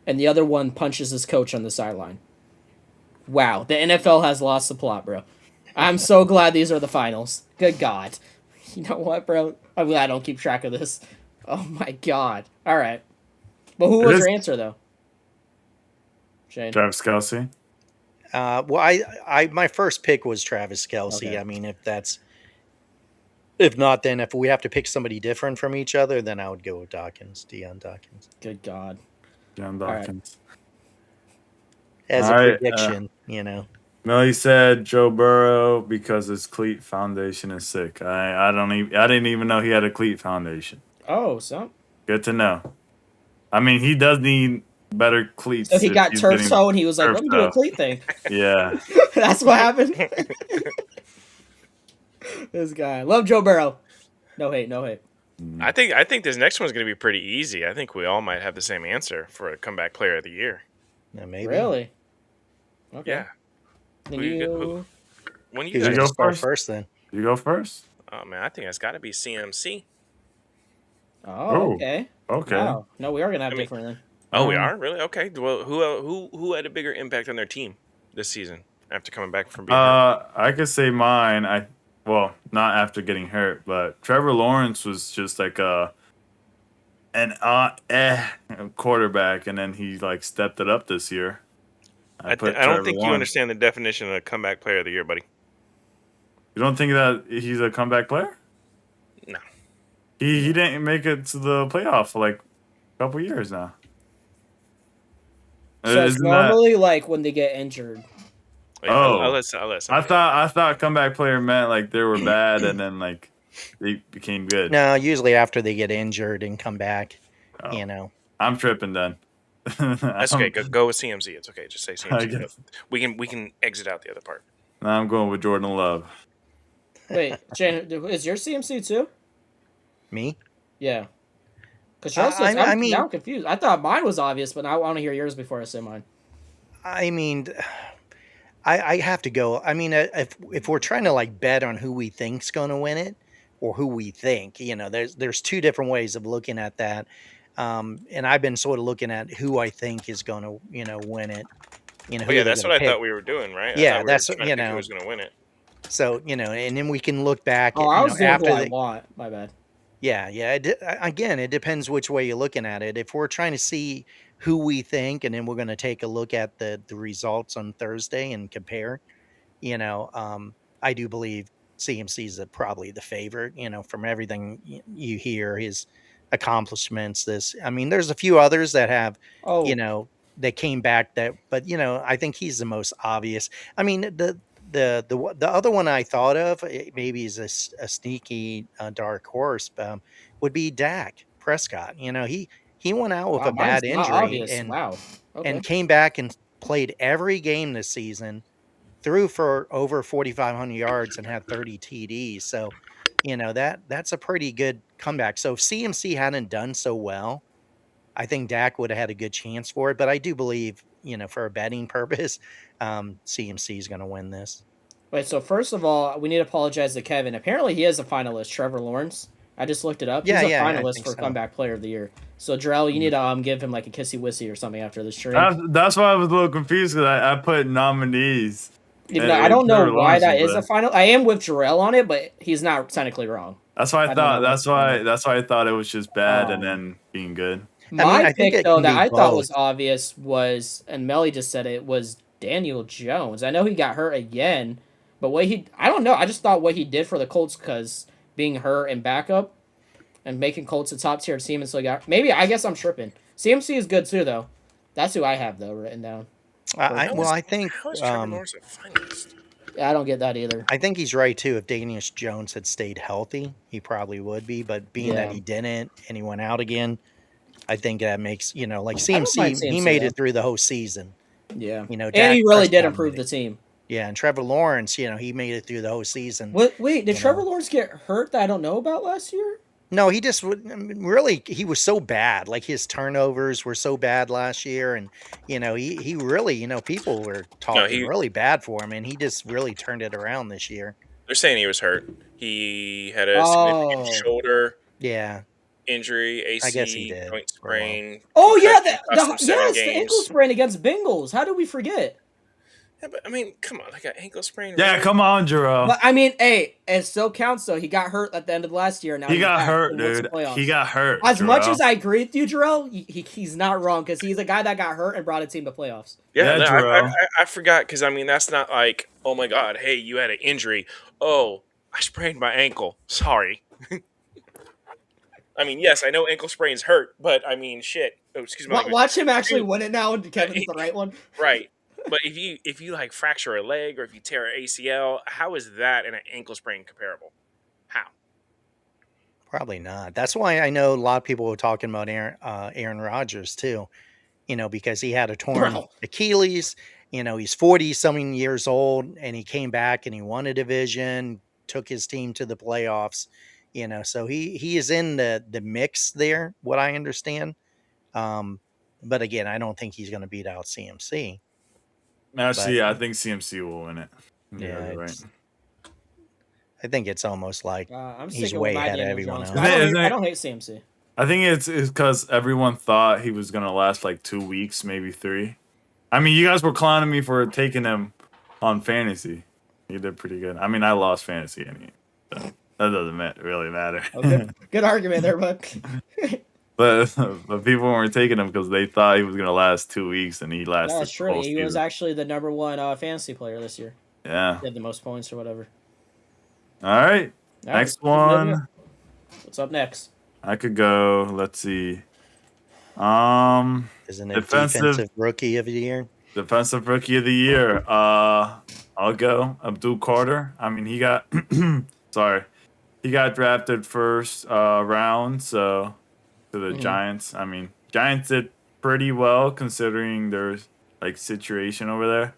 and the other one punches his coach on the sideline. Wow, the NFL has lost the plot, bro. I'm so glad these are the finals. Good God. You know what, bro? I'm glad I don't keep track of this. Oh my God. All right. But who It was is your answer, though? Shane. Travis Kelsey. Well, my first pick was Travis Kelsey. Okay. I mean, if not, then if we have to pick somebody different from each other, then I would go with Deion Dawkins Good God. John All right. Dawkins. as All a right. prediction. Millie said Joe Burrow because his cleat foundation is sick. I didn't even know he had a cleat foundation. Oh, so Good to know. I mean, he does need better cleats he if got he's turf getting toe, and he was like, turf "Let me do a toe. cleat thing." Yeah. That's what happened. This guy. Love Joe Burrow. No hate, no hate. I think this next one's going to be pretty easy. I think we all might have the same answer for a comeback player of the year. Yeah, maybe. Really? Okay. Yeah. Then Who you get- you. When you Who's You guys? going go to start first. first then? You go first. Oh man, I think it's got to be CMC. Oh, Oh, okay. okay. Wow. No, we are gonna have I mean- different then. Oh, we are really okay. Well, who had a bigger impact on their team this season after coming back from being hurt? I could say mine. Well, not after getting hurt, but Trevor Lawrence was just like an quarterback, and then he like stepped it up this year. I put I don't Trevor think you Lawrence. understand the definition of a comeback player of the year, buddy. You don't think that he's a comeback player? No. He didn't make it to the playoff for like a couple years now. So it's Isn't that? normally like when they get injured. Yeah, I'll Oh, let I somebody. thought comeback player meant like they were bad and then like they became good. No, usually after they get injured and come back, Oh, you know. I'm tripping then. That's okay. Go with CMC. It's okay. Just say I CMC. guess We can exit out the other part. now I'm going with Jordan Love. Wait, Jane, is your CMC too? Me? Yeah. Because Charles says, I now mean, I'm confused. I thought mine was obvious, but now I want to hear yours before I say mine. I mean, I have to go. I mean, if we're trying to like bet on who we think's going to win it, or who we think, there's two different ways of looking at that. And I've been sort of looking at who I think is going to, win it. Oh Who yeah, they're that's going what to I pick. thought we were doing, right? I Yeah, thought we were that's trying to pick who was going to win it. so and then we can look back, Oh, I was doing who after I the want. My bad. yeah, yeah. Again, it depends which way you're looking at it. If we're trying to see who we think, and then we're going to take a look at the results on Thursday and compare, you know, I do believe CMC is probably the favorite. From everything you hear, his accomplishments. I mean, there's a few others that have, you Oh, know, that came back but I think he's the most obvious. I mean, the other one I thought of, maybe is a sneaky dark horse, would be Dak Prescott. He went out with wow, a bad mine's not injury obvious. Wow. Okay. and came back and played every game this season, threw for over 4,500 yards and had 30 TDs. So, that's a pretty good comeback. So if CMC hadn't done so well, I think Dak would have had a good chance for it. But I do believe, for a betting purpose, CMC is going to win this. Wait, so first of all, we need to apologize to Kevin. Apparently, he is a finalist, Trevor Lawrence. I just looked it up. Yeah, He's a yeah, I finalist think for so. Comeback Player of the Year. So, Jarrell, you Mhm. need to give him like a kissy wissy or something after the stream. That's why I was a little confused because I put nominees. Even though I don't know Trevor why Lawrence that was is a there. final. I am with Jarrell on it, but he's not technically wrong. That's why I I don't know thought. what's That's going why. on. That's why I thought it was just bad and Um, then being good. I mean, my I think pick it though can that be I thought both. was obvious was, and Melly just said it, was Daniel Jones. I know he got hurt again, but I don't know. I just thought what he did for the Colts, because being hurt and backup and making Colts a top tier team, and so maybe I guess I'm tripping. CMC is good too though. That's who I have though written down. I well, How is Trevor Lawrence a finalist? Yeah, I don't get that either. I think he's right too. If Daniel Jones had stayed healthy, he probably would be. But being that Yeah, he didn't and he went out again, I think that makes, like I don't mind CMC, he CMC made though. it through the whole season. Yeah, and Dak he really did Prescott improve made the it. team. Yeah, and Trevor Lawrence, he made it through the whole season. Wait, did You Trevor know, Lawrence get hurt that I don't know about last year? no, he just I mean, really he was so bad. Like his turnovers were so bad last year, and he really people were No, talking really bad for him, and he just really turned it around this year. they're saying he was hurt. He had a significant Oh, shoulder Yeah, injury, I guess he AC did joint for a while. sprain, oh yeah, concussion, cost him 7 yes, the ankle games. sprain against Bengals. How did we forget? Yeah, but I mean, come on, like an ankle sprain. Yeah, Really? come on, Jero. But I mean, hey, it still counts though. He got hurt at the end of last year. Now He he's got back hurt, and wants the dude. playoffs. He got hurt. As much Jarrell. as I agree with you, Jarrell, he's not wrong, because he's a guy that got hurt and brought a team to playoffs. Yeah, Yeah, no, Jarrell. I forgot, because I mean that's not like, oh my god, hey, you had an injury. Oh, I sprained my ankle. Sorry. I mean, yes, I know ankle sprains hurt, but I mean, shit. Oh, excuse my language. Watch him actually win it now, and Kevin's the right one. Right. But if you like fracture a leg or if you tear an ACL, how is that and an ankle sprain comparable? How? Probably not. That's why I know a lot of people were talking about Aaron Rodgers too. Because he had a torn Bro, Achilles. He's 40 something years old, and he came back and he won a division, took his team to the playoffs. So he is in the mix there, what I understand. But again, I don't think he's going to beat out CMC. But Actually, I think CMC will win it. yeah, You're right. I think it's almost like I'm he's sticking with way my ahead of Daniel everyone Jones. else. I don't hate CMC. I think it's because everyone thought he was gonna last like 2 weeks, maybe 3. I mean, you guys were clowning me for taking him on fantasy. He did pretty good. I mean, I lost fantasy anyway. So that doesn't really matter. Good argument there, bud. but people weren't taking him because they thought he was gonna last 2 weeks, and he lasted. That's the true. whole He was season. actually the number one fantasy player this year. Yeah. He had the most points or whatever. All right. All right, Next keep moving it. one. What's up next? I could go. Let's see. Um, Isn't it defensive defensive rookie of the year? defensive rookie of the year. I'll go Abdul Carter. I mean, he got sorry, he got drafted first round, so to the Mhm. Giants. I mean, Giants did pretty well considering their like situation over there.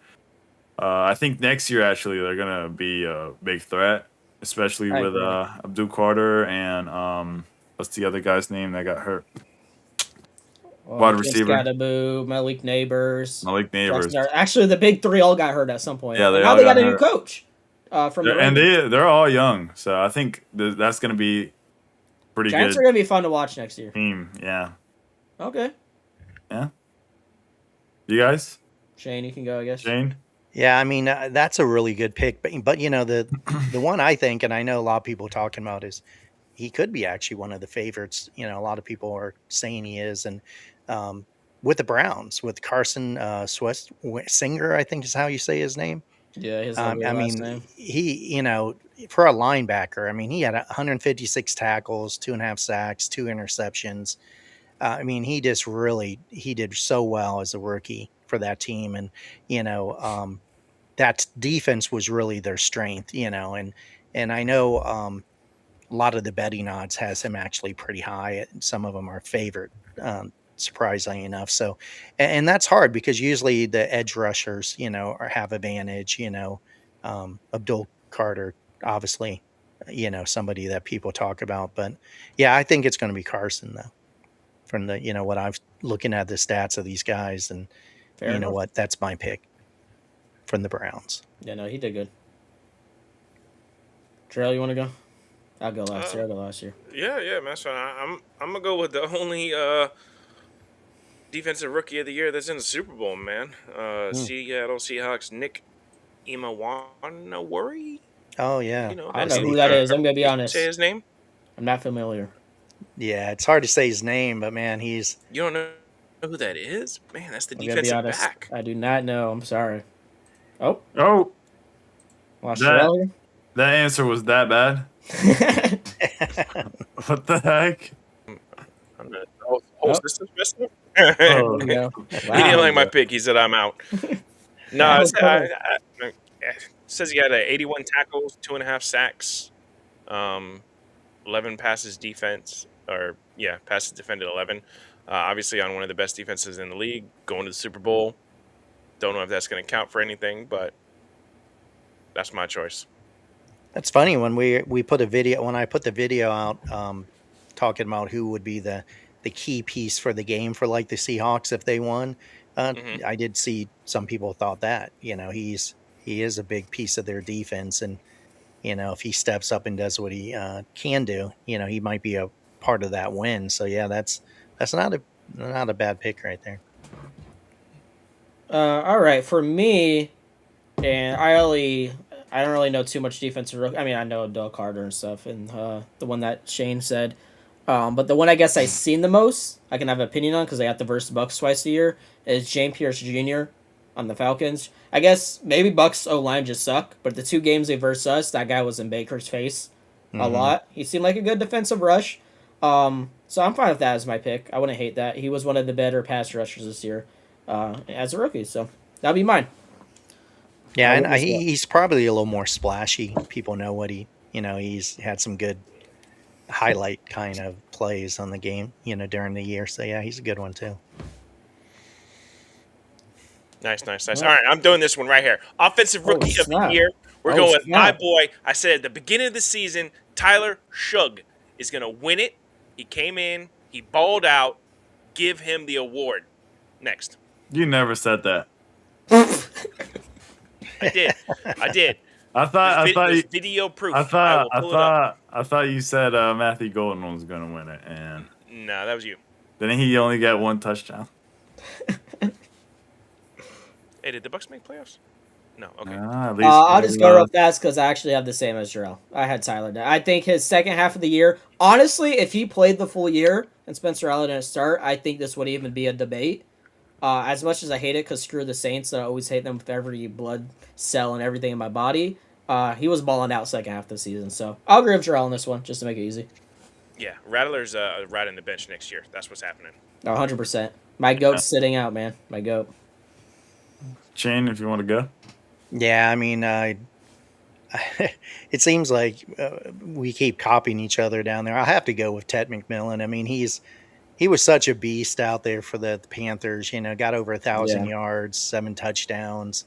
I think next year actually they're gonna be a big threat, especially I with agree. Abdul Carter and what's the other guy's name that got hurt? Wide James receiver Scadaboo, Malik Neighbors, Malik Jackson Neighbors. Dart. Actually, the big three all got hurt at some point, Yeah, and they now all they got got a new hurt, coach from the and Ravens. they're all young, so I think that's gonna be pretty Giants good are gonna be fun to watch next year. team. Yeah, Okay, yeah. You guys, Shane, you can go. I guess. Shane. Yeah, I mean that's a really good pick, but you know the one I think, and I know a lot of people talking about is he could be actually one of the favorites. You know, a lot of people are saying he is, and um, with the Browns, with Carson Singer, I think is how you say his name. Yeah, his weird I last mean, name. he, you know, for a linebacker, I mean, he had 156 tackles, 2.5 sacks, 2 interceptions. I mean, he did so well as a rookie for that team, and you know, that defense was really their strength. You know, and I know a lot of the betting odds has him actually pretty high. Some of them are favored, surprisingly enough. So, and that's hard because usually the edge rushers, you know, have advantage. You know, Abdul Carter, obviously, you know, somebody that people talk about. But yeah, I think it's going to be Carson though. From the, you know, what I've looking at the stats of these guys, and Fair you know enough. what, that's my pick from the Browns. Yeah, no, he did good. Terrell, you want to go? I'll go last year. Uh, I'll go last year. yeah, man. So I'm gonna go with the only defensive rookie of the year that's in the Super Bowl, man. Hmm. Seattle Seahawks Nick Imawanawori. Oh yeah, You know, I don't that's know yeah, who that is. how I'm gonna be you say honest. his name. I'm not familiar. yeah. It's hard to say his name, but man, he's You don't know who that is? Man, that's the I'm gonna be defensive honest. back. I do not know. I'm sorry. Oh, Oh, lost that Terrell that answer was that bad. here. What the heck? The whole Oh, system's messed up. there Oh, we go. He didn't Wow. like my pick. He said I'm out. That No, was close. it says he had 81 tackles, 2.5 sacks, um, 11 passes defense, or yeah, passes defended 11. Obviously, on one of the best defenses in the league, going to the Super Bowl. Don't know if that's going to count for anything, but that's my choice. that's funny when we put a video when I put the video out talking about who would be the key piece for the game for like the Seahawks if they won. Hmm. I did see some people thought that, you know, he is a big piece of their defense, and you know, if he steps up and does what he can do, you know, he might be a part of that win. So yeah, that's not a bad pick right there. All right, for me, and I don't really know too much defensive rook. I mean, I know Del Carter and stuff, and the one that Shane said. But the one I guess I've seen the most, I can have an opinion on because I got the versus Bucks twice a year, is James Pierce Jr. on the Falcons. I guess maybe Bucks O line just suck, but the two games they versus us, that guy was in Baker's face a Hmm. lot. He seemed like a good defensive rush. So I'm fine with that as my pick. I wouldn't hate that. He was one of the better pass rushers this year as a rookie, so that'll be mine. Yeah, and What was that? he's probably a little more splashy. People know what he, you know, he's had some good highlight kind of plays on the game, you know, during the year. So yeah, he's a good one too. Nice, nice, nice. All Oh, right, I'm doing this one right here. Offensive oh rookie of the snap! year. We're Oh going with my snap! boy. I said at the beginning of the season, Tyler Shug is going to win it. He came in, he balled out. Give him the award. Next. you never said that. I did. I did. I thought I thought There's you, video proof. I will pull it up. I thought you said Matthew Golden was gonna win it, and No, that was you. didn't he only get one touchdown? Hey, did the Bucks make playoffs? No. Okay. At least I'll just go real fast because I actually have the same as Jarrell. I had Tyler. I think his second half of the year, honestly, if he played the full year and Spencer Allen didn't start, I think this would even be a debate. As much as I hate it, because screw the Saints, I always hate them with every blood cell and everything in my body. He was balling out second half of the season, so I'll agree with Jarrell on this one, just to make it easy. Yeah, Rattler's riding the bench next year. That's what's happening. 100%. My goat's sitting out, man. My goat. Shane, if you want to go. Yeah, I mean, it seems like we keep copying each other down there. I have to go with Ted McMillan. I mean, he was such a beast out there for the Panthers. You know, got over 1,000 yards, 7 touchdowns,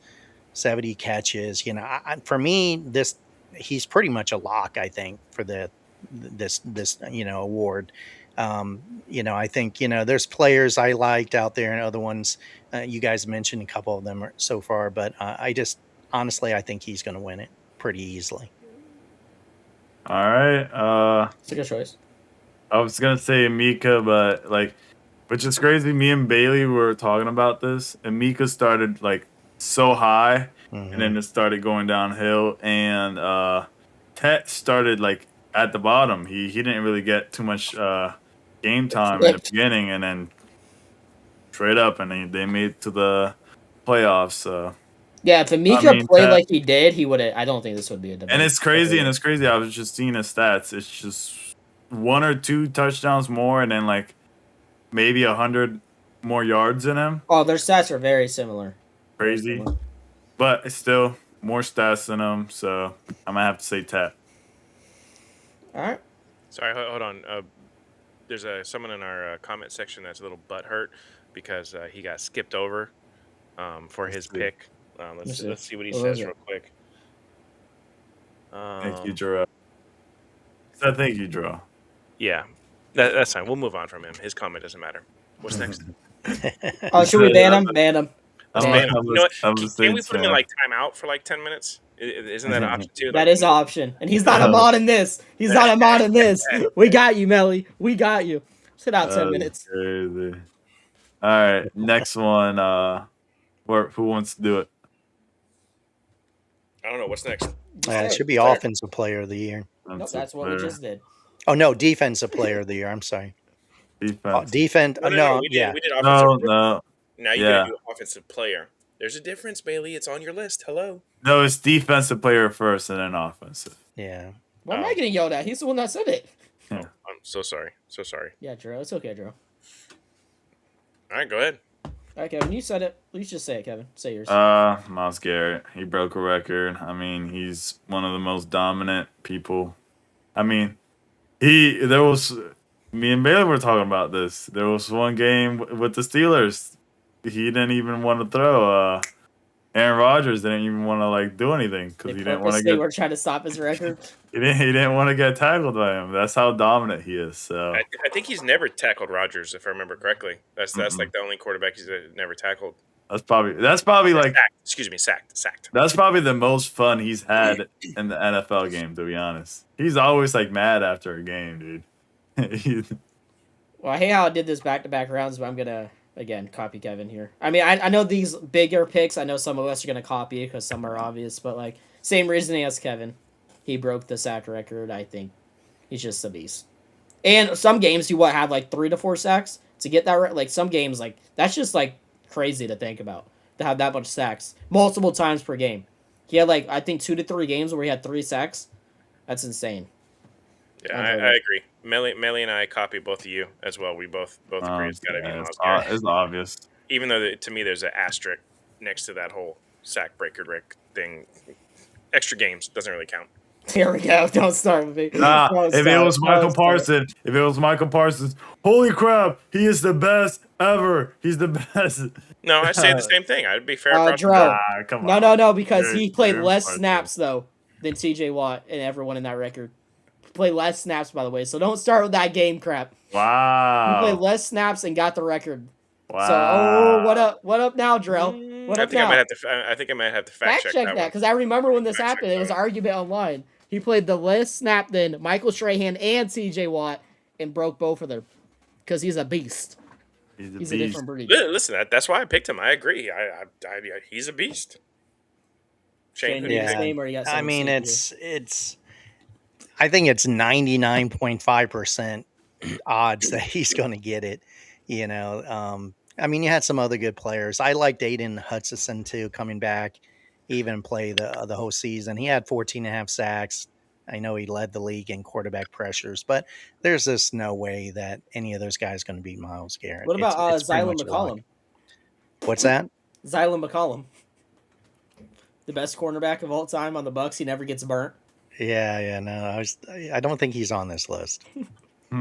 70 catches. You know, for me, he's pretty much a lock. I think for this award. You know, I think there's players I liked out there and other ones. You guys mentioned a couple of them so far, but I just honestly I think he's going to win it pretty easily. All right. It's a good choice. I was gonna say Mika, but which is crazy. Me and Bailey were talking about this, and Mika started so high, and then it started going downhill, and Tet started at the bottom. He didn't really get too much game time in the beginning, and then straight up, and they made it to the playoffs. So yeah, if Mika played like he did, he would have. I don't think this would be a debate. And it's crazy. I was just seeing his stats. It's just 1 or 2 touchdowns more, and then maybe 100 more yards in him. Oh, their stats are very similar. Crazy, but it's still more stats than him. So I'm gonna have to say Tet. All right. Sorry, hold on. There's someone in our comment section that's a little butthurt because he got skipped over for his pick. Let's see what he says real quick. Thank you, Jarrell. Thank you, Jarrell. Yeah, that's fine. We'll move on from him. His comment doesn't matter. What's next? Oh, should we ban him? Ban him. You know what? Can we put him in timeout for 10 minutes? Isn't that an option too? That is an option, and he's not a mod in this. He's not a mod in this. We got you, Melly. We got you. Sit out 10 minutes. Crazy. All right, next one. Who wants to do it? I don't know. What's next? It should be Offensive Player of the Year. Nope, that's what we just did. Oh no, Defensive Player of the Year. I'm sorry. Defense. Defense. No, we did offensive. No. Now you gotta do offensive player. There's a difference, Bailey. It's on your list. Hello. No, it's defensive player first and then offensive. Yeah. Why am I getting yelled at? He's the one that said it. Oh, I'm so sorry. So sorry. Yeah, Drew. It's okay, Drew. All right, go ahead. All right, Kevin. You said it. Please just say it, Kevin. Say yours. Myles Garrett. He broke a record. I mean, he's one of the most dominant people. I mean, me and Bailey were talking about this. There was one game with the Steelers. He didn't even want to throw. Aaron Rodgers didn't even want to do anything because he didn't want to get. We're trying to stop his record. He didn't want to get tackled by him. That's how dominant he is. So I think he's never tackled Rodgers, if I remember correctly. That's the only quarterback he's never tackled. That's probably sacked. That's probably the most fun he's had in the NFL game, to be honest. He's always mad after a game, dude. Well, I hate how I did this back-to-back rounds, but I'm gonna again copy Kevin here. I mean, I know these bigger picks. I know some of us are gonna copy because some are obvious, but same reasoning as Kevin. He broke the sack record. I think he's just a beast. And some games you have 3 to 4 sacks to get that. Some games that's just crazy to think about, to have that much sacks multiple times per game. He had I think 2 to 3 games where he had 3 sacks. That's insane. Yeah, I agree. Melly and I copy both of you as well. We both agree it's got to be Myles Garrett. It's obvious. Even though to me there's an asterisk next to that whole sack breaker thing. Extra games doesn't really count. Here we go. Don't start with me. If it was Michael Parsons, holy crap, he is the best ever. He's the best. No, I say the same thing. I'd be fair. Come on. No, because he played less snaps though than TJ Watt and everyone in that record. Play less snaps, by the way, so don't start with that game crap. Wow. He played less snaps and got the record. Wow. So, what up now, Drell? What up now? I think I might have to fact check that because I remember when this happened. It was an argument online. He played the less snap than Michael Strahan and TJ Watt and broke both of them because he's a beast. He's a different breed. Listen, that's why I picked him. I agree. He's a beast. Shane, name or you got I mean, I think it's 99.5% odds that he's going to get it. I mean, you had some other good players. I liked Aiden Hutchinson too coming back. even play the whole season. He had 14 and a half sacks. I know he led the league in quarterback pressures, but there's just no way that any of those guys going to beat Miles Garrett. What about It's pretty Xylan much a lock. McCollum? What's that? Xylan McCollum, the best cornerback of all time on the Bucks. He never gets burnt. Yeah, no, I don't think he's on this list. All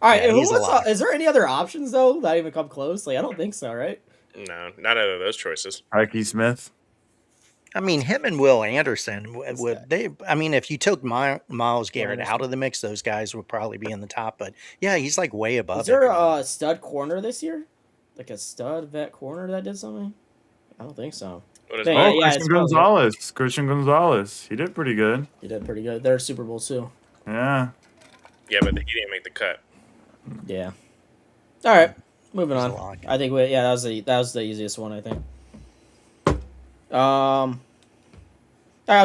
right, Yeah, he's a lock. is there any other options though that even come close? Like I don't think so, right? No, not out of those choices. Ike Smith. I mean, him and Will Anderson would they? I mean, if you took Miles Garrett out of the mix, those guys would probably be in the top. But yeah, he's like way above. Is there everyone. a stud corner this year? Like a stud vet corner that did something? I don't think so. What is Yeah, it? Christian Gonzalez. Christian Gonzalez. He did pretty good. He did pretty good. They're Super Bowl too. Yeah. Yeah, but he didn't make the cut. Yeah. All right, moving He's a on. lock. I think that was the easiest one. I think. I'll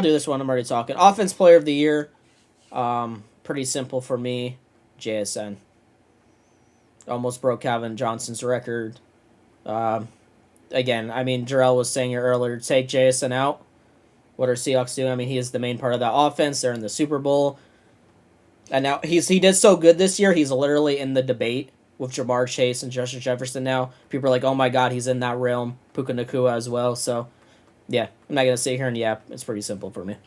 do this one. I'm already talking. Offense Player of the Year. Pretty simple for me. JSN. Almost broke Calvin Johnson's record. Again, I mean, Jarrell was saying it earlier. Take JSN out. What are Seahawks doing? I mean, he is the main part of that offense. They're in the Super Bowl. And now he did so good this year. He's literally in the debate with Jamar Chase and Justin Jefferson now. People are like, oh my God, he's in that realm. Puka Nacua as well. So, yeah, I'm not going to sit here and it's pretty simple for me.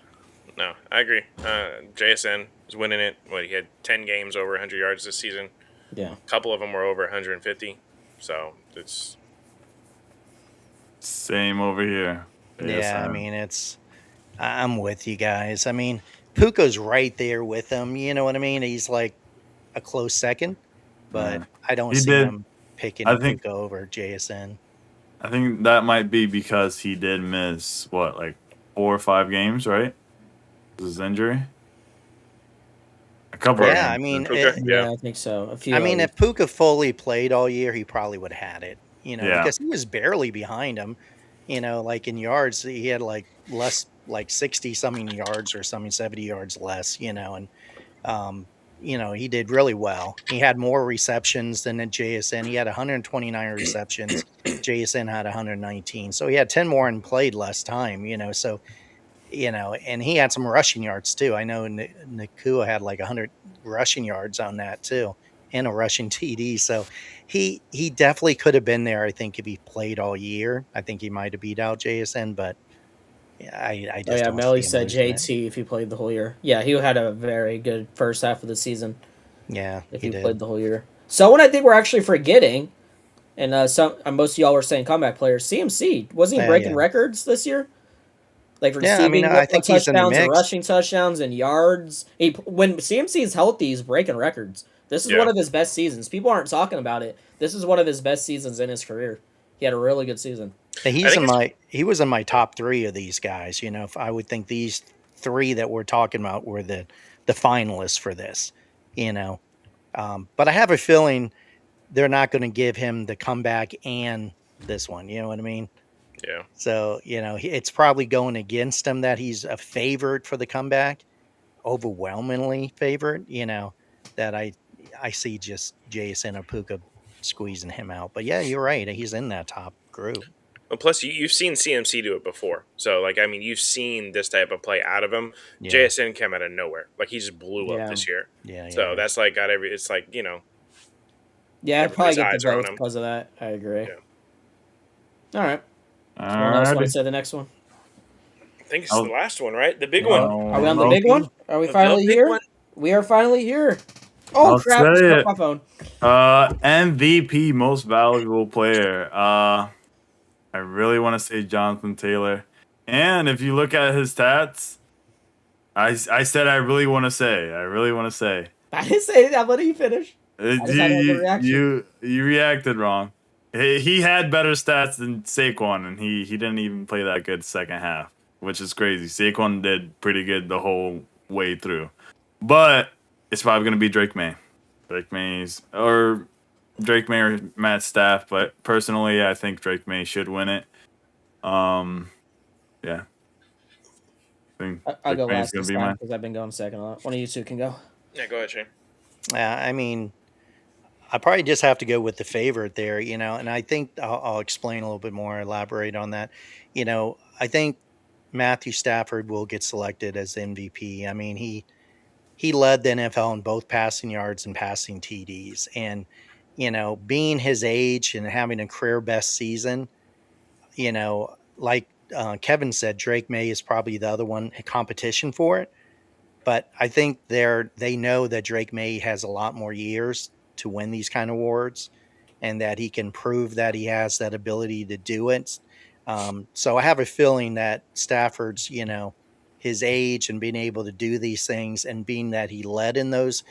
No, I agree. JSN is winning it. He had 10 games over 100 yards this season. Yeah. A couple of them were over 150. So it's same over here. Yeah, I mean, I'm with you guys. I mean, Puka's right there with him. You know what I mean? He's like a close second, but I don't see him picking Puka over JSN. I think that might be because he did miss, 4 or 5 games, right? His injury? A couple of games. I mean, I think so. If Puka fully played all year, he probably would have had it, because he was barely behind him, like in yards, he had like less, like 60 something yards or something, 70 yards less, and, he did really well. He had more receptions than at JSN. He had 129 receptions. JSN had 119. So he had 10 more and played less time, so, and he had some rushing yards too. I know Nacua had like 100 rushing yards on that too, and a rushing TD. So he definitely could have been there. I think if he played all year, I think he might have beat out JSN, but I just don't Melly see him said losing JT if he played the whole year. Yeah, he had a very good first half of the season. Yeah, if he played the whole year. Someone I think we're actually forgetting, and most of y'all were saying comeback players. CMC, wasn't he breaking records this year? Like receiving I think touchdowns and rushing touchdowns and yards. When CMC is healthy, he's breaking records. This is one of his best seasons. People aren't talking about it. This is one of his best seasons in his career. He had a really good season. He was in my top 3 of these guys. If I would think these 3 that we're talking about were the finalists for this. But I have a feeling they're not going to give him the comeback and this one. You know what I mean? Yeah. So, it's probably going against him that he's a favorite for the comeback, overwhelmingly favorite, that I see just Jason or Puka squeezing him out. But yeah, you're right. He's in that top group. Well, plus you've seen CMC do it before. So, you've seen this type of play out of him. Yeah. JSN came out of nowhere. He just blew up this year. Yeah. So that's got it's Yeah, I'd probably get the vote because of that. I agree. Yeah. All right. Someone else want to say the next one? I think it's the last one, right? The big one. Are we on the big one? Are we finally here? One? We are finally here. Oh, crap. It's my phone. MVP, most valuable player. I really want to say Jonathan Taylor. And if you look at his stats, I said I really want to say. I didn't say that. What did you finish? You reacted wrong. He had better stats than Saquon, and he didn't even play that good second half, which is crazy. Saquon did pretty good the whole way through. But it's probably going to be Drake May. Drake May or Matt Staff, but personally, I think Drake May should win it. Yeah. I'll go last this time because I've been going second a lot. One of you two can go. Yeah, go ahead, Shane. I mean, I probably just have to go with the favorite there, and I think I'll explain a little bit more, elaborate on that. I think Matthew Stafford will get selected as the MVP. I mean, he led the NFL in both passing yards and passing TDs, and being his age and having a career best season, like Kevin said, Drake May is probably the other one competition for it. But I think they know that Drake May has a lot more years to win these kind of awards, and that he can prove that he has that ability to do it. So I have a feeling that Stafford's, his age and being able to do these things, and being that he led in those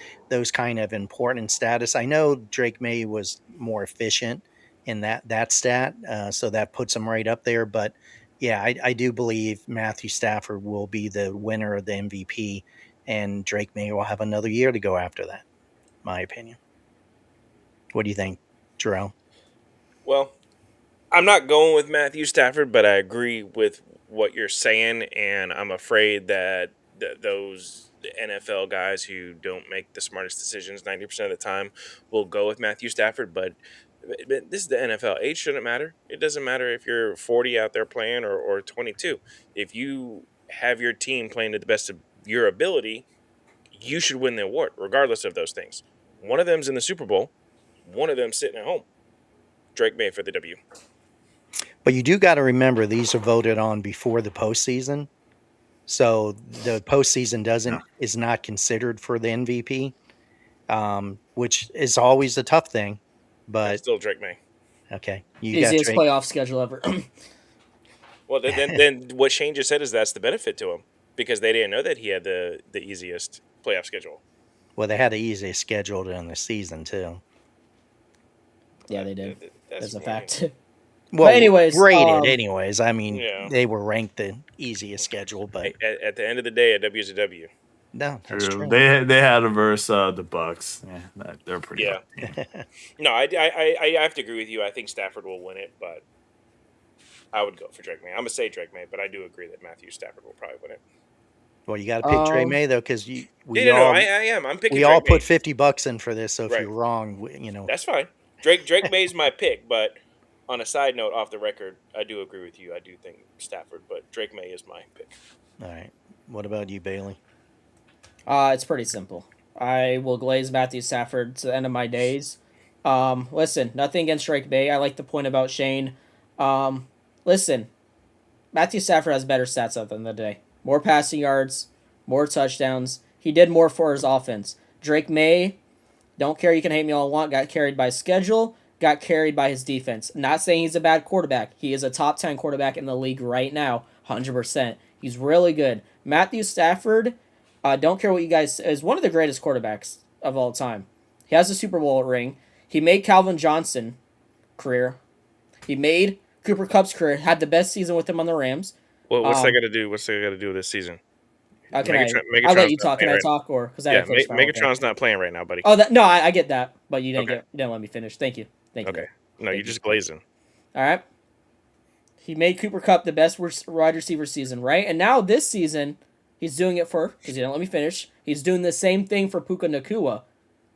kind of important status. I know Drake May was more efficient in that stat, so that puts him right up there. But yeah, I do believe Matthew Stafford will be the winner of the MVP, and Drake May will have another year to go after that. My opinion. What do you think, Jerome? Well, I'm not going with Matthew Stafford, but I agree with what you're saying, and I'm afraid that those NFL guys who don't make the smartest decisions 90% of the time will go with Matthew Stafford. But this is the NFL. Age shouldn't matter. It doesn't matter if you're 40 out there playing or 22. If you have your team playing to the best of your ability, you should win the award, regardless of those things. One of them's in the Super Bowl. One of them's sitting at home. Drake May for the W. But you do got to remember, these are voted on before the postseason, so the postseason is not considered for the MVP, which is always a tough thing. That's But still Drake May. okay, you got Easiest Drake. playoff schedule ever. Well, then what Shane just said is that's the benefit to him, because they didn't know that he had the easiest playoff schedule. Well, they had the easiest schedule during the season too. Yeah, they did. That's a fact. Well, But anyways, rated anyways. I mean, Yeah. they were ranked the easiest schedule, but At the end of the day, a W is a W. no, that's true. They had to verse the Bucks. Yeah, they're pretty. Yeah. No, I have to agree with you. I think Stafford will win it, but I would go for Drake May. I'm gonna say Drake May, but I do agree that Matthew Stafford will probably win it. Well, you got to pick Drake Um, May though, because No, I am. I'm picking. we Drake all May. put $50 in for this. So if Right. you're wrong, That's fine. Drake May's my pick, but on a side note, off the record, I do agree with you. I do think Stafford, but Drake May is my pick. all right. What about you, Bailey? it's pretty simple. I will glaze Matthew Stafford to the end of my days. Listen, nothing against Drake May. I like the point about Shane. Listen, Matthew Stafford has better stats at the end of the day. More passing yards, more touchdowns. He did more for his offense. Drake May, don't care, you can hate me all you want, got carried by schedule, got carried by his defense. Not saying he's a bad quarterback. He is a top 10 quarterback in the league right now, 100%. He's really good. Matthew Stafford, don't care what you guys say, is one of the greatest quarterbacks of all time. He has a Super Bowl ring. He made Calvin Johnson career. He made Cooper Kupp's career. Had the best season with him on the Rams. What's that got to do? What's that got to do with this season? I'll Megatron's let you not talk. Can playing I right- talk, or because I Yeah, had to finish my whole thing. Megatron's not playing right now, buddy. Oh, no, I get that, but you Okay. didn't let me finish. Thank you. Okay. No, Thank you're just glazing. All right. He made Cooper Kupp the best wide receiver season, right? And now this season, he's doing it because he didn't let me finish. He's doing the same thing for Puka Nacua,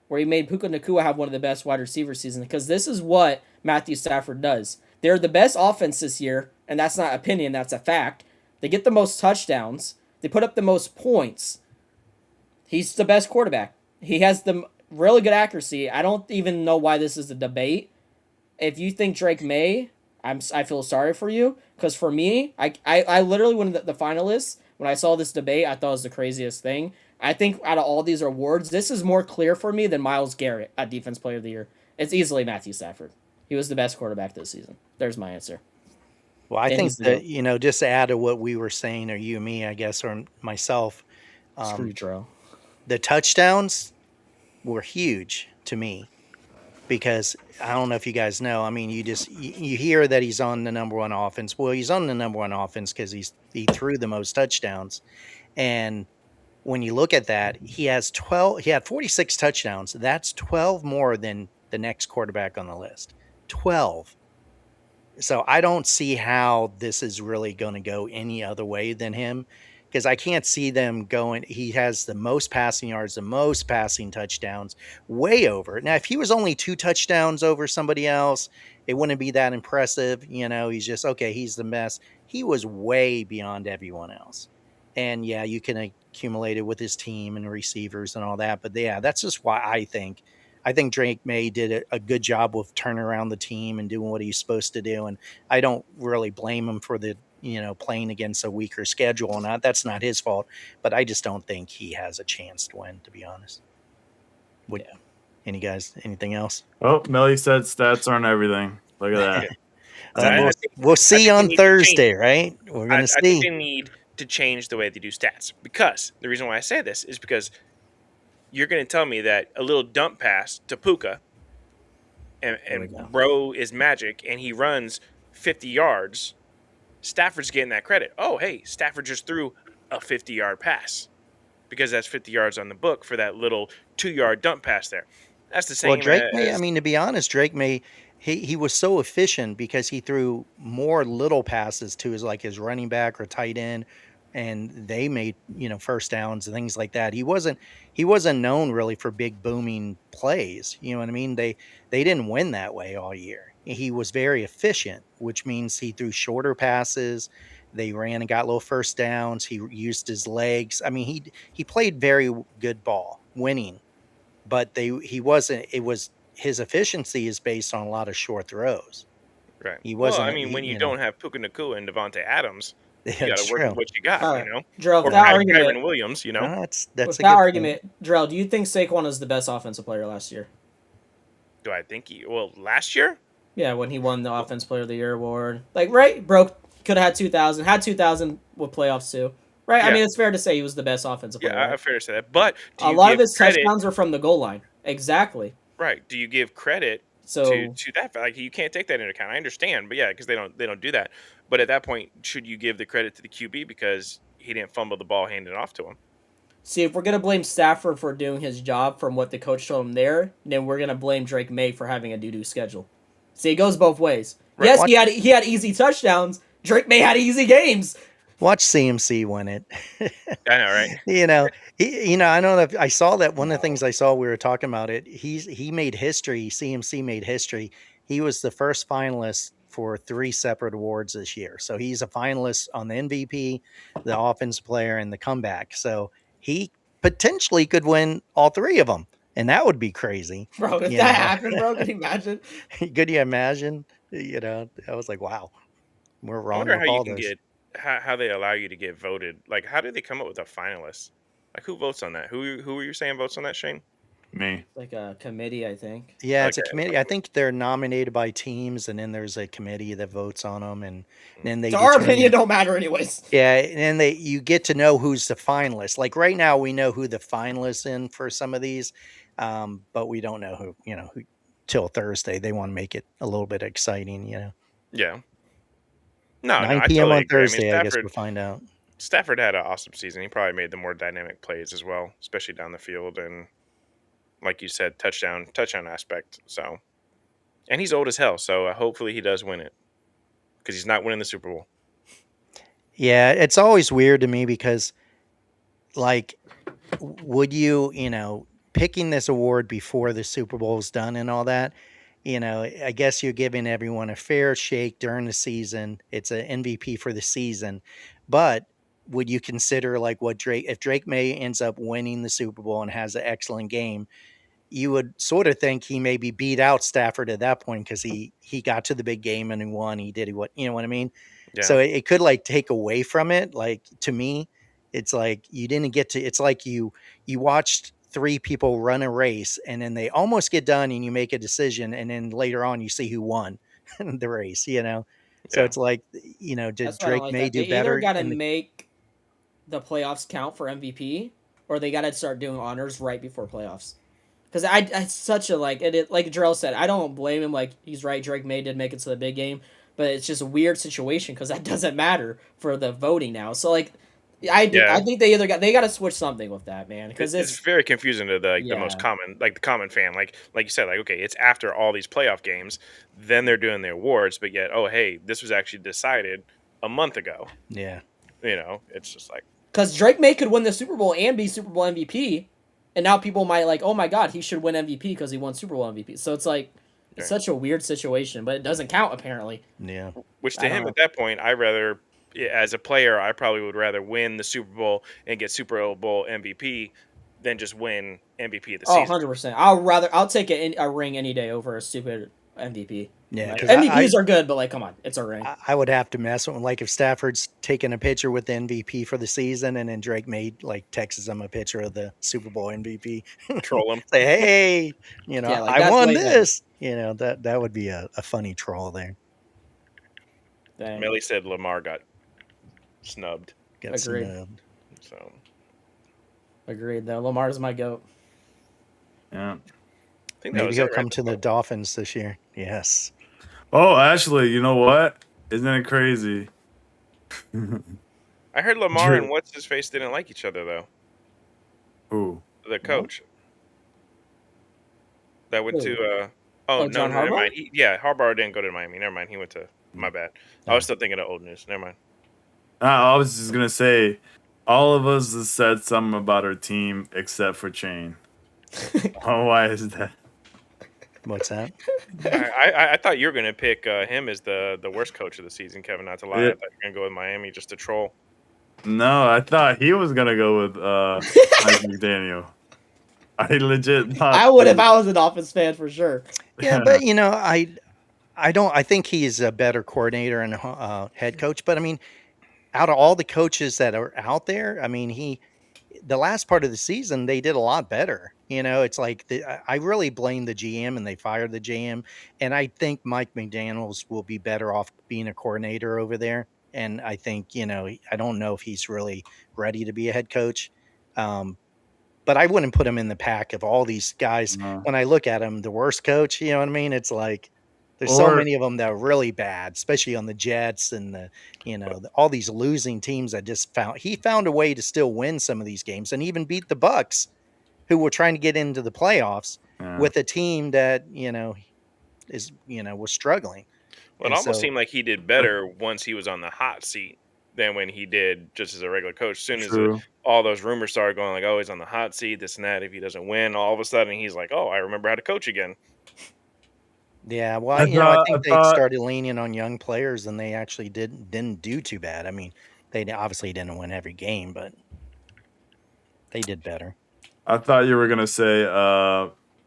where he made Puka Nacua have one of the best wide receiver seasons, because this is what Matthew Stafford does. They're the best offense this year, and that's not opinion, that's a fact. They get the most touchdowns. They put up the most points. He's the best quarterback. He has the really good accuracy. I don't even know why this is a debate. If you think Drake May, I feel sorry for you, because for me, I literally, when the finalists, when I saw this debate, I thought it was the craziest thing. I think out of all these awards, this is more clear for me than Myles Garrett at Defense Player of the Year. It's easily Matthew Stafford. He was the best quarterback this season. There's my answer. Well, I And think he's that, just to add to what we were saying, or you and me, I guess, or myself, Screw Joe. the touchdowns were huge to me, because I don't know if you guys know. I mean, you hear that he's on the number one offense. Well, he's on the number one offense because he threw the most touchdowns. And when you look at that, he had 46 touchdowns. That's 12 more than the next quarterback on the list. 12. So I don't see how this is really going to go any other way than him, because I can't see them going. He has the most passing yards, the most passing touchdowns, way over. Now, if he was only 2 touchdowns over somebody else, it wouldn't be that impressive. He's just okay. He's the best. He was way beyond everyone else. And yeah, you can accumulate it with his team and receivers and all that. But yeah, that's just why I think Drake May did a good job with turning around the team and doing what he's supposed to do. And I don't really blame him for the playing against a weaker schedule. And that's not his fault. But I just don't think he has a chance to win, to be honest. Anything else? Oh, Melly said stats aren't everything. Look at that. We'll see on Thursday, right? We're going to see. I think they need to change the way they do stats, because the reason why I say this is because you're going to tell me that a little dump pass to Puka and Bro is magic and he runs 50 yards. Stafford's getting that credit. Oh, hey, Stafford just threw a 50-yard pass because that's 50 yards on the book for that little 2-yard dump pass there. That's the same. Well, Drake May, I mean, to be honest, Drake May, he was so efficient because he threw more little passes to his running back or tight end, and they made first downs and things like that. He wasn't known really for big booming plays. You know what I mean? They didn't win that way all year. He was very efficient, which means he threw shorter passes. They ran and got little first downs. He used his legs. I mean, he played very good ball, winning. But he wasn't. It was his efficiency is based on a lot of short throws. Right. He wasn't. Well, I mean, when you don't have Puka Nacua and Devontae Adams, you got to work with what you got. Drell, or that argument, Kyron Williams. That's with that argument. Drell, do you think Saquon was the best offensive player last year? Do I think last year? Yeah, when he won the Offensive Player of the Year award, right? Broke could have had 2,000, had 2,000 with playoffs too. Right, yeah. I mean, it's fair to say he was the best offensive player. Yeah, right? Fair to say that. But a lot of his touchdowns were from the goal line. Exactly. Right. Do you give credit to that? Like, you can't take that into account. I understand, but yeah, because they don't do that. But at that point, should you give the credit to the QB because he didn't fumble the ball handed off to him? See, if we're gonna blame Stafford for doing his job from what the coach told him there, then we're gonna blame Drake May for having a doo-doo schedule. See, it goes both ways. Right. Yes, he had easy touchdowns. Drake May had easy games. Watch CMC win it. I know, right? I know that I saw that one of the things I saw, we were talking about it. He made history. CMC made history. He was the first finalist for 3 separate awards this year. So he's a finalist on the MVP, the offensive player, and the comeback. So he potentially could win all 3 of them. And that would be crazy. Bro, if that happened, bro, could you imagine? Could you imagine? I was like, wow, we're wrong. I wonder how you can get, how they allow you to get voted. Like, how do they come up with a finalist? Like, who votes on that? Who were you saying votes on that, Shane? Me. Like a committee, I think. Yeah, it's a committee. I think they're nominated by teams, and then there's a committee that votes on them, and then they. So our opinion don't matter, anyways. Yeah, and then you get to know who's the finalist. Like right now, we know who the finalists in for some of these, but we don't know who. Who till Thursday. They want to make it a little bit exciting. Yeah. No, 9 p.m. on Thursday. I guess we'll find out. Stafford had an awesome season. He probably made the more dynamic plays as well, especially down the field and, like you said, touchdown aspect. So, and he's old as hell. So hopefully he does win it because he's not winning the Super Bowl. Yeah, it's always weird to me because, like, would you, picking this award before the Super Bowl is done and all that, I guess you're giving everyone a fair shake during the season. It's an MVP for the season, but would you consider like if Drake May ends up winning the Super Bowl and has an excellent game, you would sort of think he maybe beat out Stafford at that point because he got to the big game and he won. He did what you know what I mean? Yeah. So it could like take away from it. Like to me, it's like you didn't get to. It's like you watched 3 people run a race and then they almost get done and you make a decision and then later on you see who won the race. So it's like did Drake May do better? They either got to make the playoffs count for MVP or they got to start doing honors right before playoffs. Because it's such a like Jarrell said, I don't blame him. Like he's right, Drake May did make it to the big game, but it's just a weird situation because that doesn't matter for the voting now. So like, I think they got to switch something with that, man, because it's very confusing to the most common, like the common fan, like you said, like okay, it's after all these playoff games, then they're doing the awards, but yet hey, this was actually decided a month ago. Yeah, it's just like Because Drake May could win the Super Bowl and be Super Bowl MVP, and now people might like, oh my God, he should win MVP because he won Super Bowl MVP. So it's like it's such a weird situation, but it doesn't count apparently. Yeah. Which to him at that point, as a player, I probably would rather win the Super Bowl and get Super Bowl MVP than just win MVP of the season. 100%. I'll take a ring any day over a stupid MVP. Yeah, Like, 'cause MVPs are good, but like, come on, it's a ring. I would have to mess with him. Like if Stafford's taking a picture with the MVP for the season, and then Drake made like texts him a picture of the Super Bowl MVP, Troll him. say, "Hey, Yeah, like, I that's won way better. this." That would be a funny troll there. Dang. Melly said Lamar got snubbed. Got Agreed. snubbed. So Agreed. Though Lamar's my goat. Yeah. I think that Maybe was he'll it, come right? to the Dolphins this year. Yes. Oh, actually, you know what? Isn't it crazy? I heard Lamar and what's his face didn't like each other though. Who? The coach that went Who? to Oh, no, John never Harbaugh? mind. Harbaugh didn't go to Miami. Never mind. He went to my bad. I was still thinking of old news. Never mind. I was just gonna say, all of us have said something about our team except for Chain. Oh, why is that? What's that? I thought you were gonna pick him as the worst coach of the season, Kevin. Not to lie, I thought you were gonna go with Miami just to troll. No, I thought he was gonna go with Mike McDaniel. I legit thought I would if I was an Dolphins fan for sure. Yeah, but I think he's a better coordinator and head coach. But I mean, out of all the coaches that are out there, I mean, the last part of the season they did a lot better. It's like I really blame the GM, and they fired the GM, and I think Mike McDaniels will be better off being a coordinator over there. And I think I don't know if he's really ready to be a head coach. But I wouldn't put him in the pack of all these guys. No. When I look at him, the worst coach, you know what I mean? It's like there's so many of them that are really bad, especially on the Jets and all these losing teams that he found a way to still win some of these games and even beat the Bucks, who were trying to get into the playoffs with a team that, was struggling. Well, it almost seemed like he did better once he was on the hot seat than when he did just as a regular coach. As soon as all those rumors started going like, oh, he's on the hot seat, this and that, if he doesn't win, all of a sudden he's like, oh, I remember how to coach again. Yeah, well, I think they started leaning on young players, and they actually didn't do too bad. I mean, they obviously didn't win every game, but they did better. I thought you were gonna say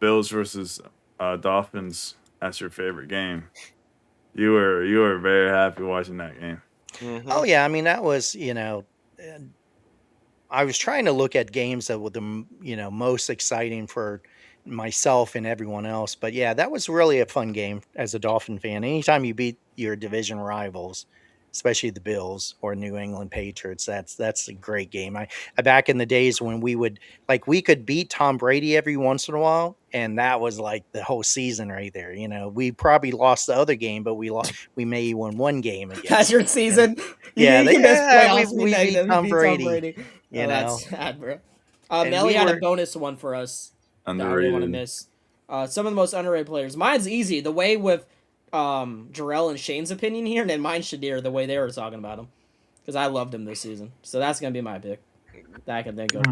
Bills versus Dolphins as your favorite game. You were very happy watching that game. Mm-hmm. Oh yeah, I mean that was I was trying to look at games that were the most exciting for myself and everyone else, but yeah, that was really a fun game as a Dolphin fan. Anytime you beat your division rivals, especially the Bills or New England Patriots, that's a great game. I back in the days when we could beat Tom Brady every once in a while, and that was like the whole season right there. We probably lost the other game, but we may win one game against. That's your season. We beat Tom Brady. That's sad, bro. Melly had a bonus one for us. Underrated. That I really want to miss. Some of the most underrated players. Mine's easy. The way with Jarrell and Shane's opinion here, and then mine Shadir, the way they were talking about him. Because I loved him this season. So that's going to be my pick that I can think of.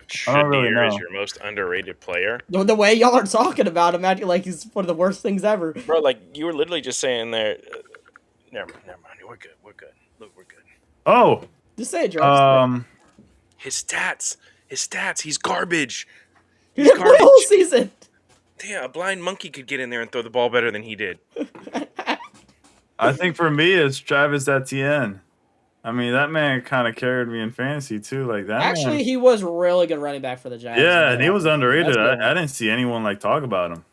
Shadir is your most underrated player? The way y'all are talking about him, acting like he's one of the worst things ever. Bro, like, you were literally just saying there... never mind. We're good. Look, we're good. Oh! Just say it, Jarrell. His stats, he's garbage. He didn't play the whole season. Yeah, a blind monkey could get in there and throw the ball better than he did. I think for me, it's Travis Etienne. I mean, that man kind of carried me in fantasy too. Like that. Actually, he was really good running back for the Giants. Yeah, and he was underrated. I didn't see anyone talk about him.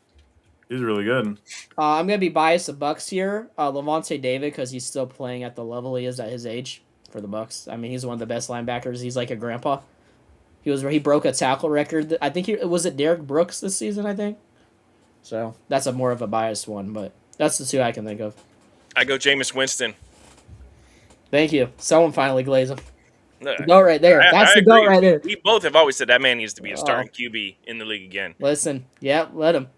He was really good. I'm gonna be biased to Bucks here. Levante David, because he's still playing at the level he is at his age for the Bucks. I mean, he's one of the best linebackers. He's like a grandpa. He broke a tackle record. I think was it Derek Brooks this season. I think. So that's a more of a biased one, but that's the two I can think of. I go Jameis Winston. Thank you. Someone finally glazed him. No, the goat right there. That's the goat right there. We both have always said that man needs to be a starting QB in the league again. Listen, yeah, let him.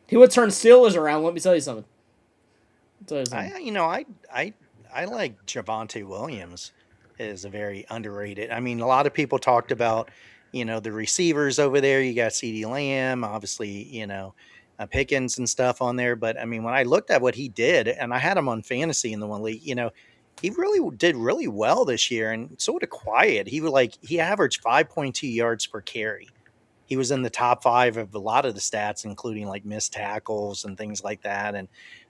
He would turn Steelers around. Let me tell you something. I like Javonte Williams. is a very underrated. I mean, a lot of people talked about, the receivers over there. You got CeeDee Lamb, obviously, Pickens and stuff on there. But I mean, when I looked at what he did, and I had him on fantasy in the one league, he really did really well this year, and sort of quiet. He averaged 5.2 yards per carry. He was in the top 5 of a lot of the stats, including like missed tackles and things like that. And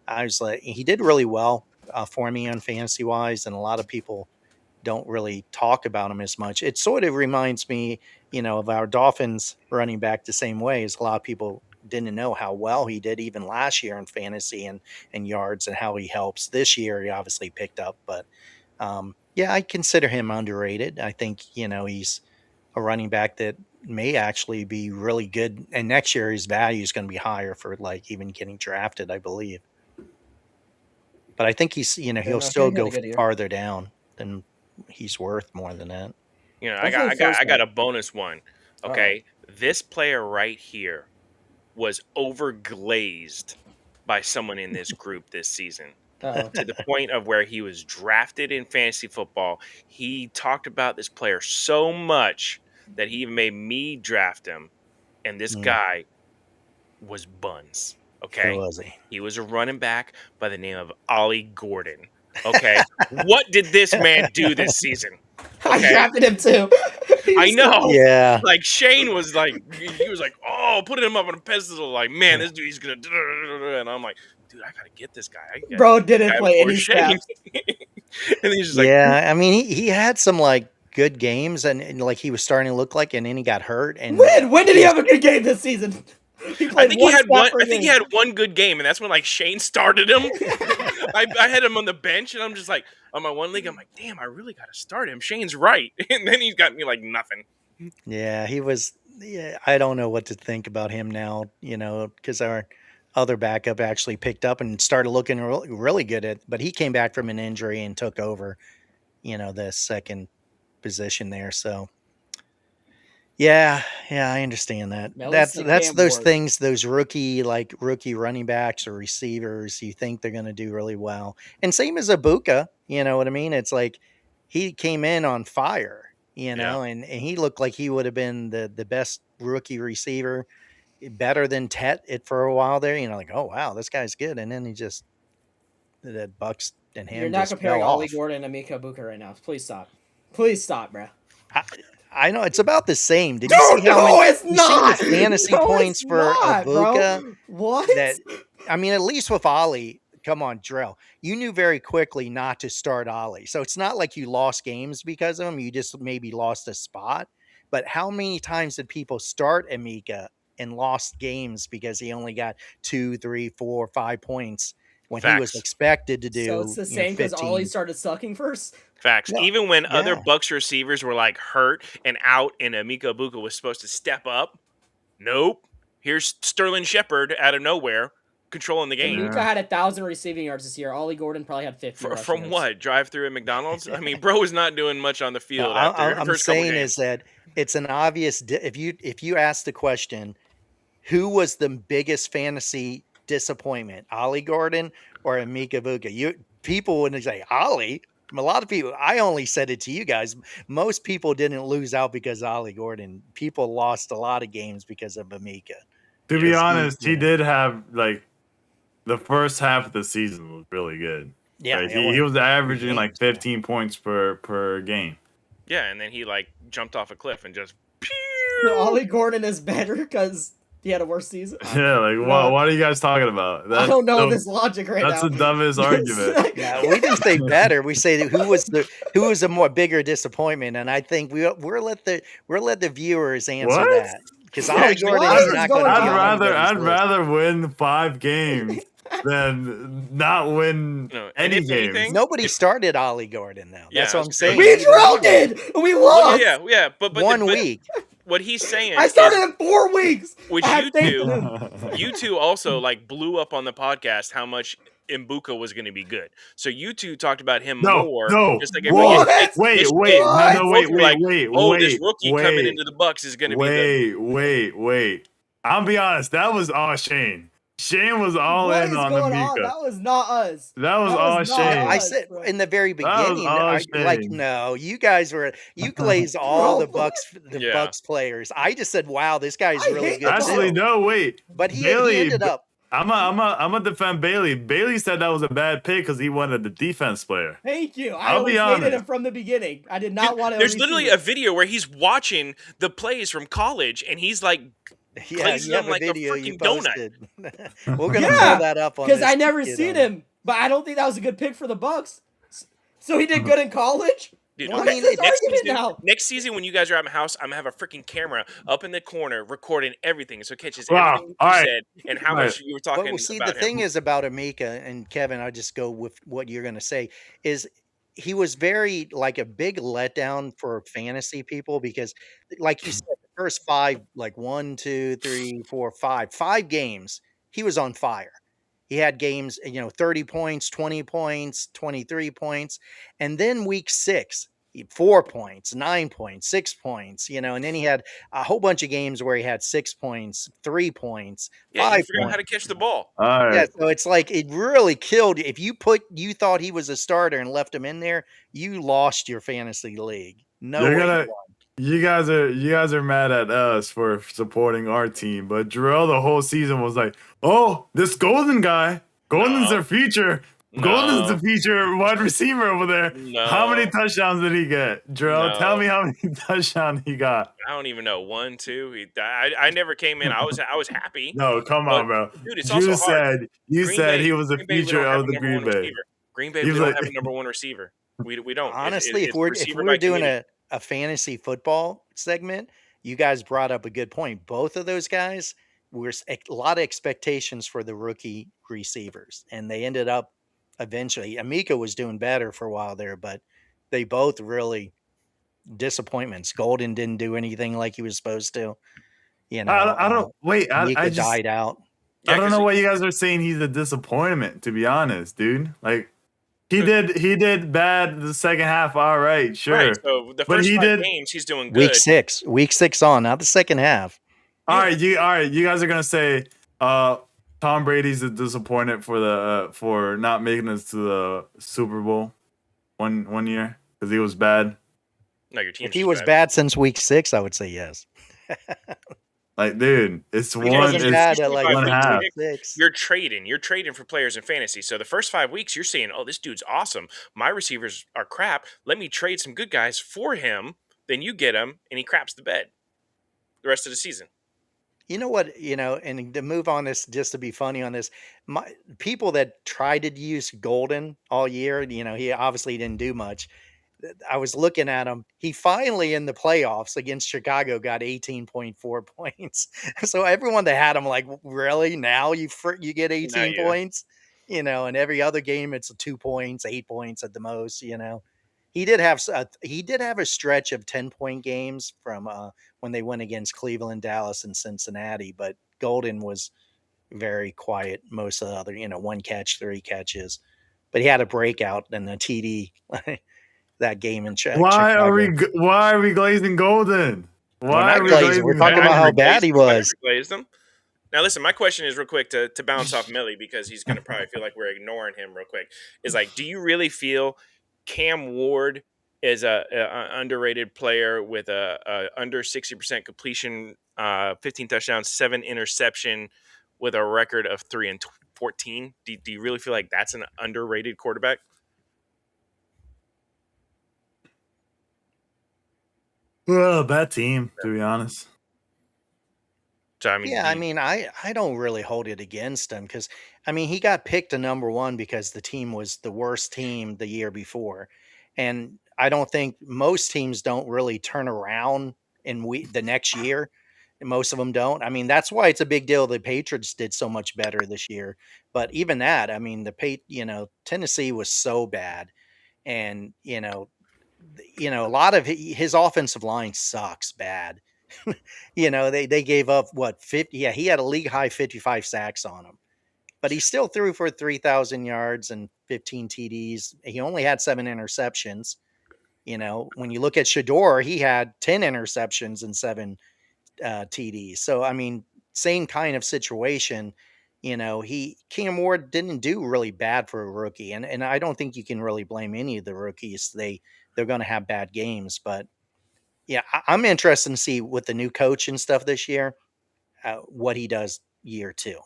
I was like, he did really well for me on fantasy wise, and a lot of people don't really talk about him as much. It sort of reminds me, of our Dolphins running back the same way, as a lot of people didn't know how well he did even last year in fantasy and yards, and how he helps this year. He obviously picked up, but yeah, I consider him underrated. I think, he's a running back that may actually be really good. And next year his value is going to be higher for like even getting drafted, I believe. But I think he's, he'll still Shane had a go good year. farther down than he's worth more than that. I got a bonus one. Okay. This player right here was overglazed by someone in this group this season. To the point of where he was drafted in fantasy football. He talked about this player so much that he even made me draft him. And this guy was buns. Okay. Who was he? He was a running back by the name of Ollie Gordon. Okay. What did this man do this season? I drafted him too. I know. Yeah. Like Shane was like, he was like, oh, putting him up on a pedestal. Like, man, this dude, he's going to, and I'm like, dude, I got to get this guy. Bro didn't play any snaps. And he's just like, yeah. I mean, he had some like good games, and like he was starting to look like, and then he got hurt. And when did he have a good game this season? I think he had one good game, and that's when like Shane started him. I had him on the bench, and I'm just like, on my one league, I'm like, damn, I really got to start him. Shane's right, and then he's got me like nothing. Yeah, he was. Yeah, I don't know what to think about him now. Because our other backup actually picked up and started looking really, really good but he came back from an injury and took over, the second position there. So. Yeah, I understand that. That's those things, those rookie running backs or receivers, you think they're going to do really well. And same as Ibuka, you know what I mean? It's like he came in on fire, and he looked like he would have been the best rookie receiver, better than Tet it for a while there. Like, oh wow, this guy's good. And then the Bucks and him. You're not just comparing fell Ollie off. Gordon and Amika Ibuka right now. Please stop, bro. I know it's about the same. Did Dude, you see how many, it's not. See the fantasy points for Ibuka? Bro. What? I mean, at least with Ollie, come on, Drell. You knew very quickly not to start Ollie. So it's not like you lost games because of him. You just maybe lost a spot. But how many times did people start Amika and lost games because he only got 2, 3, 4, 5 points when he was expected to do? So it's the same because Ollie started sucking first? Facts. No, even when other Bucks receivers were like hurt and out, and Amika Ibuka was supposed to step up, nope. Here's Sterling Shepard out of nowhere controlling the game. Amika had 1,000 receiving yards this year. Ollie Gordon probably had 50. From what? Drive through at McDonald's? I mean, bro was not doing much on the field. I'm saying is that it's an obvious. If you ask the question, who was the biggest fantasy disappointment, Ollie Gordon or Amika Ibuka? People wouldn't say Ollie. A lot of people, I only said it to you guys. Most people didn't lose out because of Ollie Gordon. People lost a lot of games because of Amika. To be honest, he did have like the first half of the season was really good. Yeah, like, he was averaging like 15 points per game. Yeah, and then he like jumped off a cliff and just. So Ollie Gordon is better because he had a worse season. Yeah, like what are you guys talking about? I don't know this logic right now. That's the dumbest argument. Yeah, we didn't say better. We say who was a more bigger disappointment, and I think we'll let the viewers answer that because Ollie Gordon is not going to. I'd rather win 5 games than not win any games. Nobody started Ollie Gordon now. That's what I'm saying. We did. We lost. Well, yeah, but 1 week. What he's saying, I started in 4 weeks. Which you two also like blew up on the podcast how much Ibuka was going to be good. So you two talked about him more. No, just like wait. This rookie coming into the Bucks is going to be Wait. I'll be honest. That was all Shane. Shane was all What in is on going on? Amika. That was not us. That was That all was not Shane. I us, said bro. in the very That was beginning, all like, Shane. no, you guys you glazed all the Yeah. Bucks players. I just said, wow, this guy's I really hate the good Actually, too. no, wait. But he Bailey, ended up. I'm a defend Bailey. Bailey said that was a bad pick because he wanted the defense player. Thank you. I I'll be always hated honest. him from the beginning. I did not want a There's literally receiver. a video where he's watching the plays from college, and he's like Yeah, glazing you have them a like a video you freaking donut. posted. We're gonna pull Yeah, that up on because this. I never kid seen on- him, but I don't think that was a good pick for the Bucks. So he did good in college. Dude, Well, I What okay. is mean, this next argument season, now? next season when you guys are at my house, I'm gonna have a freaking camera up in the corner recording everything, so it catches Wow. everything you All right. said and how All right. much you were But talking we'll see. about The thing him. is about Amika and Kevin. I'll just go with what you're gonna say. Is he was very like a big letdown for fantasy people because, like you said, the first five, like 5 games, he was on fire. He had games, 30 points, 20 points, 23 points. And then week 6, 4 points, 9 points, 6 points, and then he had a whole bunch of games where he had 6 points, 3 points, Yeah, he 5 forgot how points. to catch the ball. All Yeah, right. so it's like it really killed you. If you thought he was a starter and left him in there, you lost your fantasy league. No You're way. gonna. You guys are mad at us for supporting our team, but Jarrell the whole season was like, "Oh, this Golden guy, Golden's No. their future. No. Golden's the future wide receiver over there. How many No. touchdowns did he get, Jarrell? Tell No. me how many touchdowns he got." I don't even know. 1, 2. I never came in. I was happy. No, come But on, bro. dude, it's also hard. You Green said Bay, he was the Green Bay, we future don't have of a the number Green one Bay. receiver. Green Bay, He we was don't like, have a number one receiver. We don't. Honestly, It's if receiver we by were doing committee. a fantasy football segment, you guys brought up a good point. Both of those guys were a lot of expectations for the rookie receivers, and they ended up eventually. Amika was doing better for a while there, but they both really disappointments. Golden didn't do anything like he was supposed to. I don't wait. I Amika just died out. Yeah, I don't 'cause know why you guys are saying he's a disappointment. To be honest, dude, like he did bad the second half. All right, sure, right. So the but first he 5 did. games, he's doing Week good. 6, week 6 on, not the second half. All right, you guys are gonna say Tom Brady's a disappointment for not making us to the Super Bowl one year because he was bad. No, your team's If he just was bad since week 6, I would say yes. Like, dude, it's He one. wasn't It's bad at like one week half. 6. You're trading for players in fantasy. So the first 5 weeks, you're saying, "Oh, this dude's awesome. My receivers are crap. Let me trade some good guys for him." Then you get him, and he craps the bed the rest of the season. You know what? And to move on this, just to be funny on this, my people that tried to use Golden all year, he obviously didn't do much. I was looking at him. He finally in the playoffs against Chicago got 18.4 points. So everyone that had him, like, really now you get Now 18 you. points, and every other game it's 2 points, 8 points at the most. He did have a stretch of 10-point games from when they went against Cleveland, Dallas, and Cincinnati, but Golden was very quiet most of the other, 1 catch, 3 catches. But he had a breakout and a TD that game in Why are Chicago. we glazing Golden? We're Why not are we glazing. We're glazing talking I about him? how never bad glazed he him. I never was. glazed him. Now, listen, my question is real quick to bounce off Millie because he's going to probably feel like we're ignoring him real quick. Is like, do you really feel Cam Ward is a underrated player with a under 60% completion, 15 touchdowns, 7 interception, with a record of 3-14? Do you really feel like that's an underrated quarterback? Well, bad team, to be honest. So I mean, Yeah, I mean, I don't really hold it against him because, I mean, he got picked to number 1 because the team was the worst team the year before, and I don't think most teams don't really turn around in the next year. Most of them don't. I mean, that's why it's a big deal. The Patriots did so much better this year, but even that, I mean, Tennessee was so bad, and a lot of his offensive line sucks bad. They gave up what 50. Yeah, he had a league high 55 sacks on him, but he still threw for 3,000 yards and 15 TDs. He only had 7 interceptions. When you look at Shador, he had 10 interceptions and 7 TDs. So I mean, same kind of situation. Cam Ward didn't do really bad for a rookie, and I don't think you can really blame any of the rookies. They're going to have bad games, but yeah, I'm interested to see with the new coach and stuff this year, what he does year two.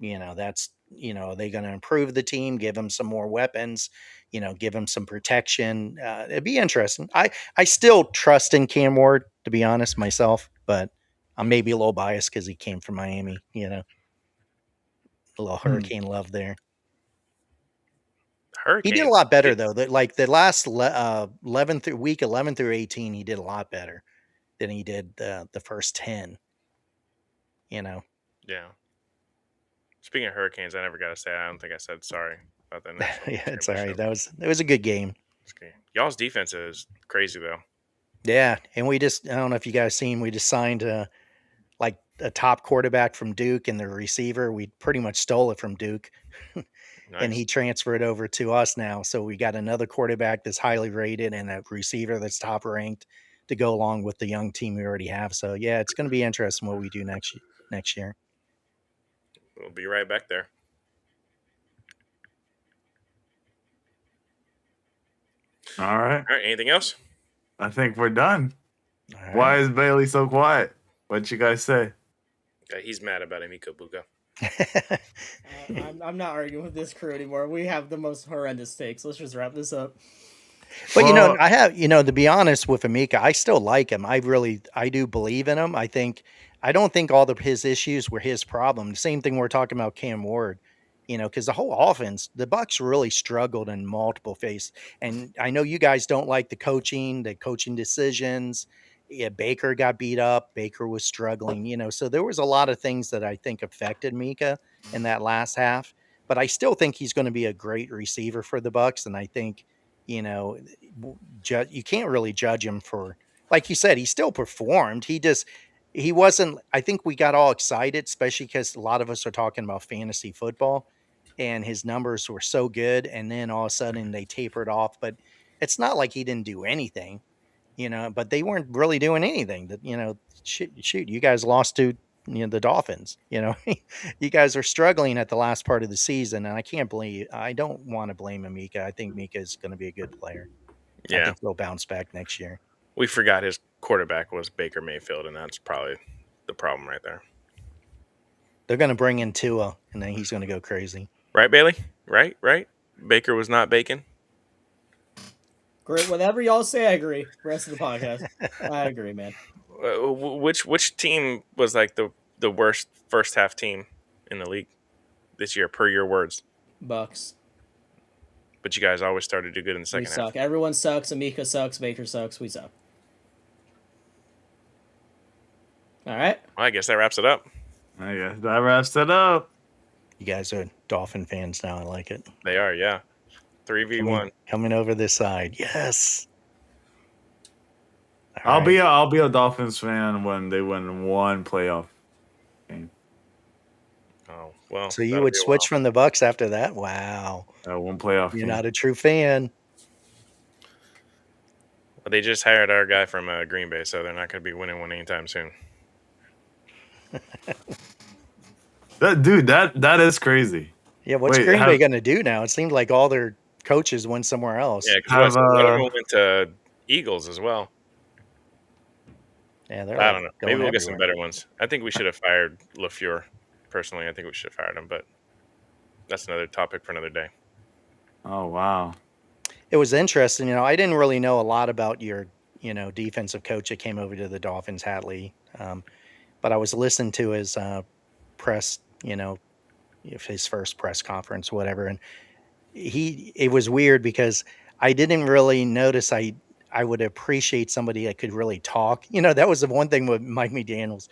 That's are they going to improve the team, give him some more weapons, give him some protection. It'd be interesting. I still trust in Cam Ward, to be honest myself, but I'm maybe a little biased because he came from Miami. A little Hmm. hurricane love there. He did a Hurricanes. lot better though. Like the last 11 through week 11 through 18, he did a lot better than he did the first 10. Yeah. Speaking of Hurricanes, I never got to say I don't think I said sorry about that national Yeah, it's all right. championship. That was a good game. Okay. Y'all's defense is crazy though. Yeah, and I don't know if you guys seen, we just signed like a top quarterback from Duke, and the receiver, we pretty much stole it from Duke. And Nice. he transferred over to us now. So we got another quarterback that's highly rated and a receiver that's top ranked to go along with the young team we already have. So yeah, it's going to be interesting what we do next year. We'll be right back there. All right. All right. Anything else? I think we're done. All right. Why is Bailey so quiet? What you guys say? He's mad about Emiko Buka. I'm not arguing with this crew anymore. We have the most horrendous takes. Let's just wrap this up. But Well, I have, to be honest with Amika, I still like him. I do believe in him. I don't think all of his issues were his problem. The same thing we're talking about Cam Ward, because the whole offense, the Bucks really struggled in multiple phases. And I know you guys don't like the coaching decisions. Yeah, Baker got beat up. Baker was struggling, so there was a lot of things that I think affected Mika in that last half. But I still think he's going to be a great receiver for the Bucks. And I think, you know, you can't really judge him for, like you said, he still performed. He wasn't, I think we got all excited, especially because a lot of us are talking about fantasy football and his numbers were so good. And then all of a sudden they tapered off, but it's not like he didn't do anything, but they weren't really doing anything that, shoot, you guys lost to, the Dolphins, you guys are struggling at the last part of the season. And I don't want to blame Amika. I think Mika is going to be a good player. I Yeah. think he'll bounce back next year. We forgot his quarterback was Baker Mayfield, and that's probably the problem right there. They're going to bring in Tua, and then he's going to go crazy. Right, Bailey? Right? Baker was not bacon. Great. Whatever y'all say, I agree. Rest of the podcast, I agree, man. Which team was like the worst first half team in the league this year, per your words? Bucks. But you guys always started to do good in the We second half. suck. Everyone sucks. Amika sucks. Baker sucks. We suck. All right. Well, I guess that wraps it up. I guess that wraps it up. You guys are Dolphin fans now. I like it. They are, yeah. 3v1. Coming over this side. Yes. I'll be a Dolphins fan when they win one playoff game. Oh, well. So you would switch from the Bucks after that? Wow. One playoff You're game. not a true fan. Well, they just hired our guy from Green Bay, so they're not going to be winning one anytime soon. That is crazy. Yeah, what's Green Bay going to do now? It seems like all their coaches went somewhere else. Yeah, because everyone went to Eagles as well. Yeah, I don't know. Maybe we'll get some better ones. I think we should have fired LaFleur. Personally, I think we should have fired him, but that's another topic for another day. Oh, wow. It was interesting. I didn't really know a lot about your, defensive coach that came over to the Dolphins, Hatley. But I was listening to his press, his first press conference, whatever. And it was weird because I didn't really notice I would appreciate somebody that could really talk. That was the one thing with Mike McDaniels.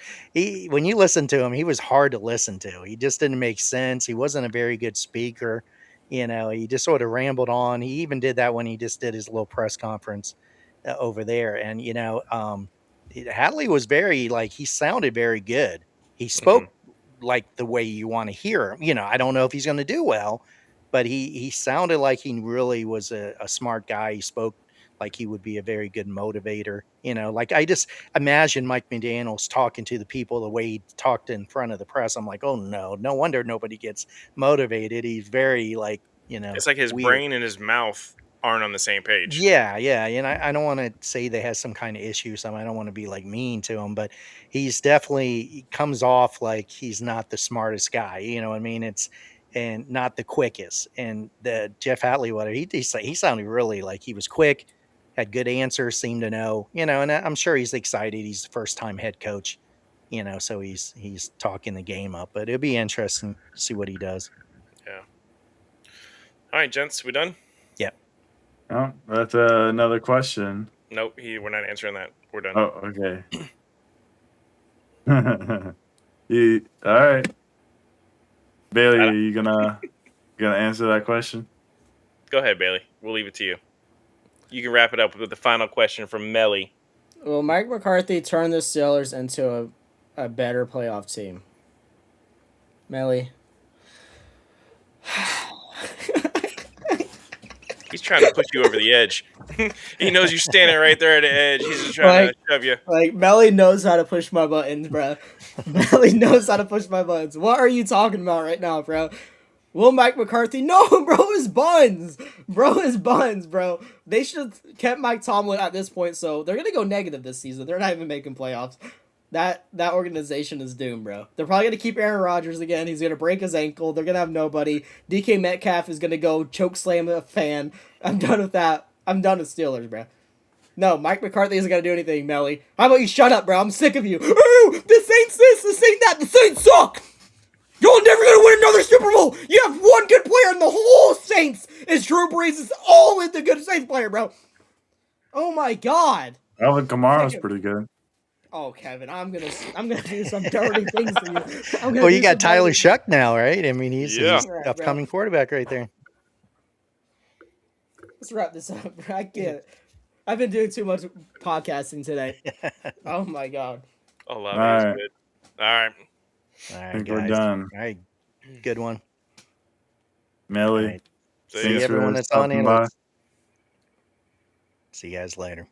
When you listen to him, he was hard to listen to. He just didn't make sense. He wasn't a very good speaker. He just sort of rambled on. He even did that when he just did his little press conference over there. And, Hadley was he sounded very good. He spoke like the way you want to hear him. I don't know if he's going to do well, but he sounded like he really was a smart guy. He spoke like he would be a very good motivator. Like I just imagine Mike McDaniel's talking to the people the way he talked in front of the press. I'm like, oh no wonder nobody gets motivated. He's very like, It's like his weird. brain and his mouth aren't on the same page. Yeah, yeah, and I don't want to say they has some kind of issue. I don't want to be like mean to him, but he comes off like he's not the smartest guy. You know what I mean? And not the quickest. And the Jeff Hatley, he sounded really like he was quick, had good answers, seemed to know. And I'm sure he's excited. He's the first time head coach. So he's talking the game up. But it'll be interesting to see what he does. Yeah. All right, gents, we done? Yep. Oh, that's another question. Nope, we're not answering that. We're done. Oh, okay. All right. Bailey, are you gonna answer that question? Go ahead, Bailey. We'll leave it to you. You can wrap it up with the final question from Melly. Will Mike McCarthy turn the Steelers into a better playoff team? Melly. He's trying to push you over the edge. He knows you're standing right there at the edge. He's just trying to shove you. Like, Melly knows how to push my buttons, bro. Melly knows how to push my buttons. What are you talking about right now, bro? Will Mike McCarthy? No, bro, his buns. Bro. They should have kept Mike Tomlin at this point, so they're going to go negative this season. They're not even making playoffs. That organization is doomed, bro. They're probably going to keep Aaron Rodgers again. He's going to break his ankle. They're going to have nobody. DK Metcalf is going to go choke slam a fan. I'm done with that. I'm done with Steelers, bro. No, Mike McCarthy isn't going to do anything, Melly. How about you shut up, bro? I'm sick of you. Ooh, the Saints this, the Saints that, the Saints suck. You're never going to win another Super Bowl. You have one good player in the whole Saints. It's Drew Brees. It's all in the good Saints player, bro. Oh, my God. Alvin Kamara's pretty good. Oh, Kevin, I'm gonna do some dirty things to you. Well, you got Tyler Shuck now, right? I mean, he's upcoming bro. quarterback right there. Let's wrap this up, bro. I can't. I've been doing too much podcasting today. Oh my God. Oh, love it. Right. Good. All right. All right, I think guys. we're done. All right, good one. Melly, All right. See See ya. everyone that's on in. See you guys later.